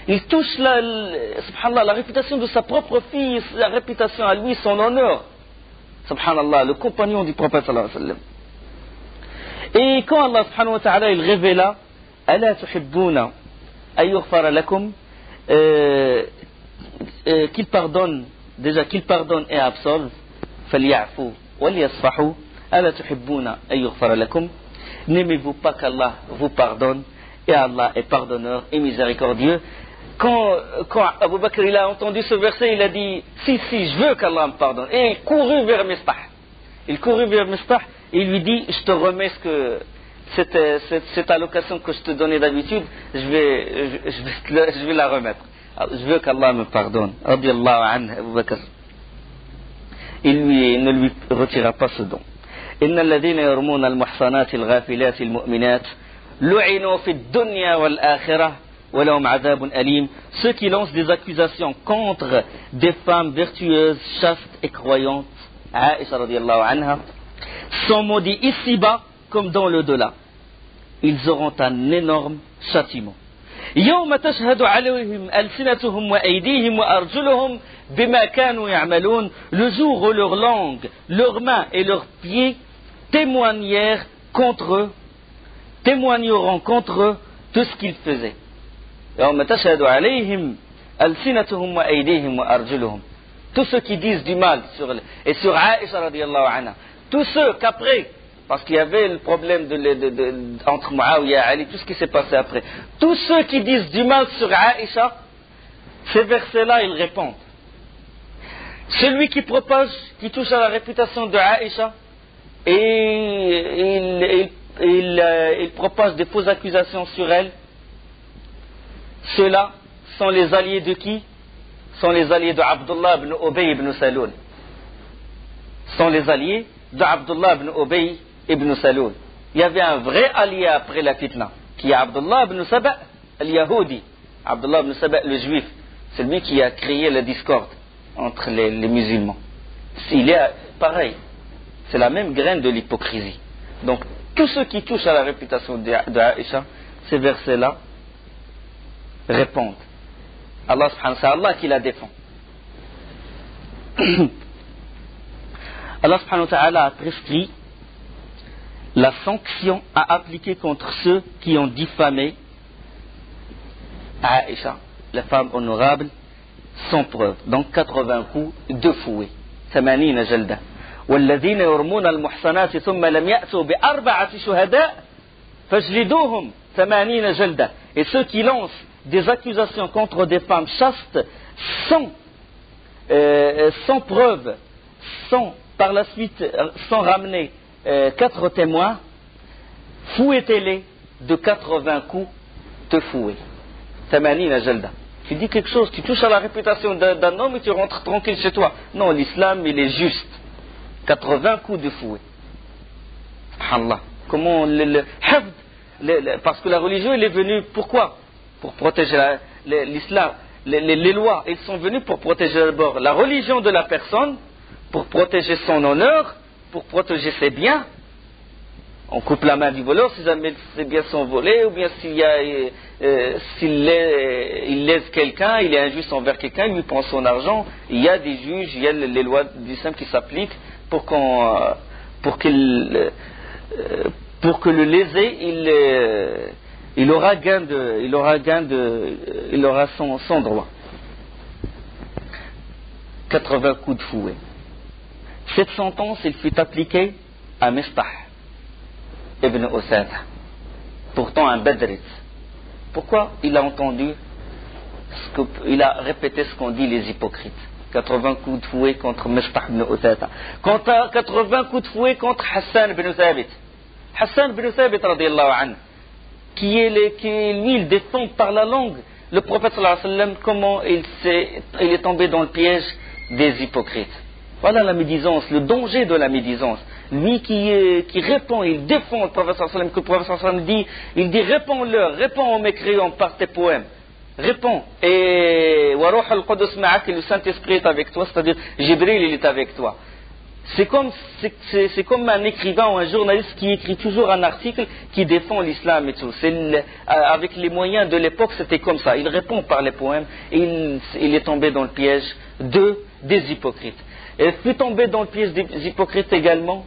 Il touche subhanallah, la réputation de sa propre fille, la réputation à lui, son honneur. Subhanallah, le compagnon du prophète sallallahu alayhi wa sallam. Et quand Allah subhanahu wa ta'ala il révéla Ala tuhibbuna ayyughfara lakum, qu'il pardonne, déjà qu'il pardonne et absolve, falyafu walyasfahu, ala tuhibbuna ayyughfara lakum, n'aimez-vous pas qu'Allah vous pardonne, et Allah est pardonneur et miséricordieux. Quand Abu Bakr il a entendu ce verset, il a dit si, je veux qu'Allah me pardonne. Et il courut vers Mistah. Et il lui dit je te remets cette allocation que je te donnais d'habitude, je vais la remettre. Je veux qu'Allah me pardonne. Radiyallahu anhu, Abu Bakr. Il ne lui retira pas ce don. Inna alladhina yarmuna al-muhsanati al-ghafilati al-mu'minat lu'inu fi ad-dunya wal-akhirah wa lahum 'adhabun alim. Ceux qui lancent des accusations contre des femmes vertueuses, chastes et croyantes, Aïcha radiyallahu anha, sont maudits ici-bas comme dans l'au-delà. Ils auront un énorme châtiment. يوم تشهد عليهم ألسنتهم وأيديهم وأرجلهم بما كانوا يعملون. Le jour où leur langue, leurs mains et leurs pieds témoigneront contre eux tout ce qu'ils faisaient. يوم تشهد عليهم ألسنتهم وأيديهم وأرجلهم. Tous ceux qui disent du mal sur Aïcha radiyallahu anha, tous ceux qu'après, parce qu'il y avait le problème entre Muawiyah et Ali, tout ce qui s'est passé après, tous ceux qui disent du mal sur Aïcha, ces versets-là, ils répondent. Celui qui touche à la réputation de Aïcha, et il propage des fausses accusations sur elle, ceux-là sont les alliés de qui? Sont les alliés de Abdullah ibn Ubay ibn Saloul. Sont les alliés de Abdullah ibn Ubay ibn Saloul. Il y avait un vrai allié après la fitna, qui est Abdullah ibn Saba al-Yahudi. Abdullah ibn Saba le juif, c'est lui qui a créé la discorde entre les musulmans. Il est pareil, c'est la même graine de l'hypocrisie. Donc, tous ceux qui touchent à la réputation d'Aïcha, ces versets-là répondent. Allah subhanahu wa ta'ala, c'est Allah qui la défend. Allah subhanahu wa ta'ala a prescrit la sanction à appliquer contre ceux qui ont diffamé Aïcha, la femme honorable, sans preuve. Donc 80 coups de fouet. 80 جلدة. والذين يرمون المحصنات ثم لم يأتوا بأربعة شهداء فاجلدوهم 80 جلدة. Et ceux qui lancent des accusations contre des femmes chastes sans preuve, par la suite, sans ramener 4 témoins, fouettez-les de 80 coups de fouet. 80 jalda. Tu dis quelque chose, tu touches à la réputation d'un homme et tu rentres tranquille chez toi. Non, l'islam, il est juste. 80 coups de fouet. Subhanallah. Comment parce que la religion, elle est venue, pourquoi? Pour protéger l'islam. Les lois, elles sont venues pour protéger d'abord la religion de la personne, pour protéger son honneur, pour protéger ses biens. On coupe la main du voleur si jamais ses biens sont volés, ou bien s'il lèse quelqu'un, il est injuste envers quelqu'un, il lui prend son argent. Il y a des juges, il y a les lois du l'islam qui s'appliquent pour que le lésé il aura son droit. 80 coups de fouet. Cette sentence, il fut appliquée à Mistah ibn Usada, pourtant un Badrit. Pourquoi? Il a entendu, il a répété ce qu'ont dit les hypocrites. 80 coups de fouet contre Mistah ibn Usada. 80 coups de fouet contre Hassan ibn Thabit. Hassan ibn Thabit radiyallahu anhu, qui lui, il défend par la langue le prophète sallallahu alayhi wa sallam, comment il est tombé dans le piège des hypocrites. Voilà la médisance, le danger de la médisance. Lui qui répond, il défend le prophète sallallahu alayhi wa sallam, que le prophète sallallahu alayhi wa sallam dit, il dit réponds aux mécréants par tes poèmes. Réponds. Et wa ruh al-Qudus ma'ak, le Saint-Esprit est avec toi, c'est-à-dire Jibril, il est avec toi. C'est comme un écrivain ou un journaliste qui écrit toujours un article qui défend l'islam et tout. Avec les moyens de l'époque, c'était comme ça. Il répond par les poèmes et il est tombé dans le piège des hypocrites. Et fut tombée dans le piège des hypocrites également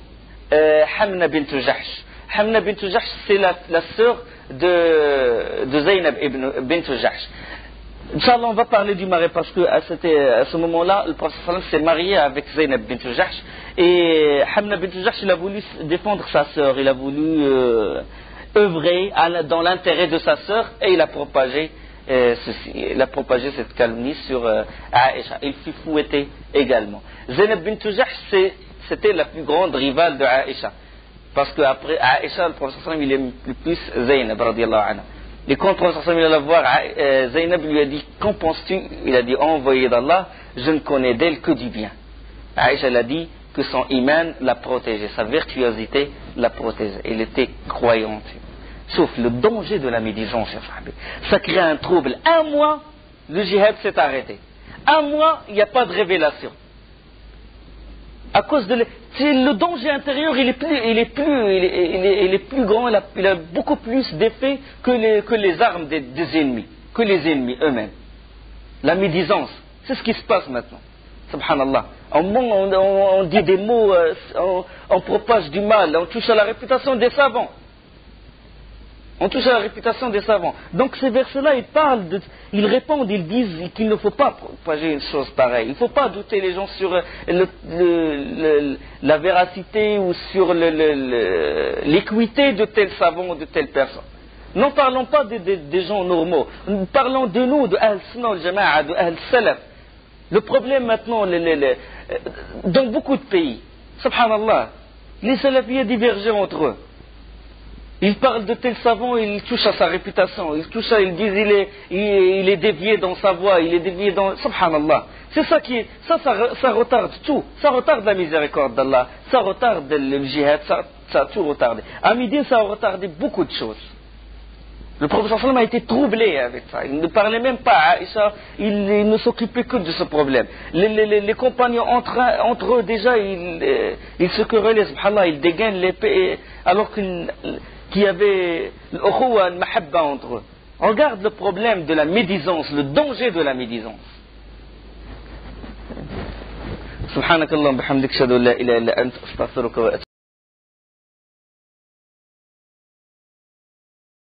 Hamna bint Jahsh. Hamna bint Jahsh, c'est la sœur de Zaynab bint Jahsh. Inch'Allah, on va parler du mariage parce que à ce moment-là, le prophète sallam s'est marié avec Zaynab bint Jahsh. Et Hamna bint Jahsh, il a voulu défendre sa sœur, il a voulu œuvrer dans l'intérêt de sa sœur et il a propagé cette calomnie sur Aïcha. Il fut fouetté également. Zaynab bint Jahsh, c'était la plus grande rivale de Aïcha. Parce qu'après Aïcha, le prophète sallam, il aime le plus Zaynab radiallahu anha. Et quand le prophète sallam allait voir Zaynab, lui a dit, qu'en penses-tu? Il a dit, envoyé d'Allah, je ne connais d'elle que du bien. Aïcha a dit que son iman l'a protégée, sa virtuosité l'a protégée. Elle était croyante. Sauf le danger de la médisance, ça crée un trouble. Un mois, le djihad s'est arrêté. Un mois, il n'y a pas de révélation. À cause de le danger intérieur, il est plus grand, il a beaucoup plus d'effet que les armes des ennemis, que les ennemis eux-mêmes. La médisance, c'est ce qui se passe maintenant. Subhanallah. On dit des mots, on propage du mal, on touche à la réputation des savants. On touche à la réputation des savants. Donc ces versets-là, ils répondent, ils disent qu'il ne faut pas propager une chose pareille. Il ne faut pas douter les gens sur la véracité ou sur l'équité de tel savant ou de telle personne. N'en parlons pas des gens normaux. Parlons de nous, de Ahl-Sunnah al-Jama'a, de Ahl-Salaf. Le problème maintenant, dans beaucoup de pays, subhanallah, les salafiyya divergent entre eux. Ils parlent de tel savant, ils touchent à sa réputation, ils disent il est dévié dans sa voie, il est dévié dans... Subhanallah. C'est ça ça retarde tout. Ça retarde la miséricorde d'Allah, ça retarde le djihad, ça a tout retardé. À Médine, ça a retardé beaucoup de choses. Le prophète sallam a été troublé avec ça. Il ne parlait même pas à Aïcha, il ne s'occupait que de ce problème. Les compagnons entre eux déjà, ils se querellaient, subhanallah, ils dégainent l'épée, alors qu'il y avait l'ukhuwa, al-mahabba entre eux. On regarde le problème de la médisance, le danger de la médisance. Subhanakallah, bihamdik, shadu la ilaha illa ant, astaghfiruka wa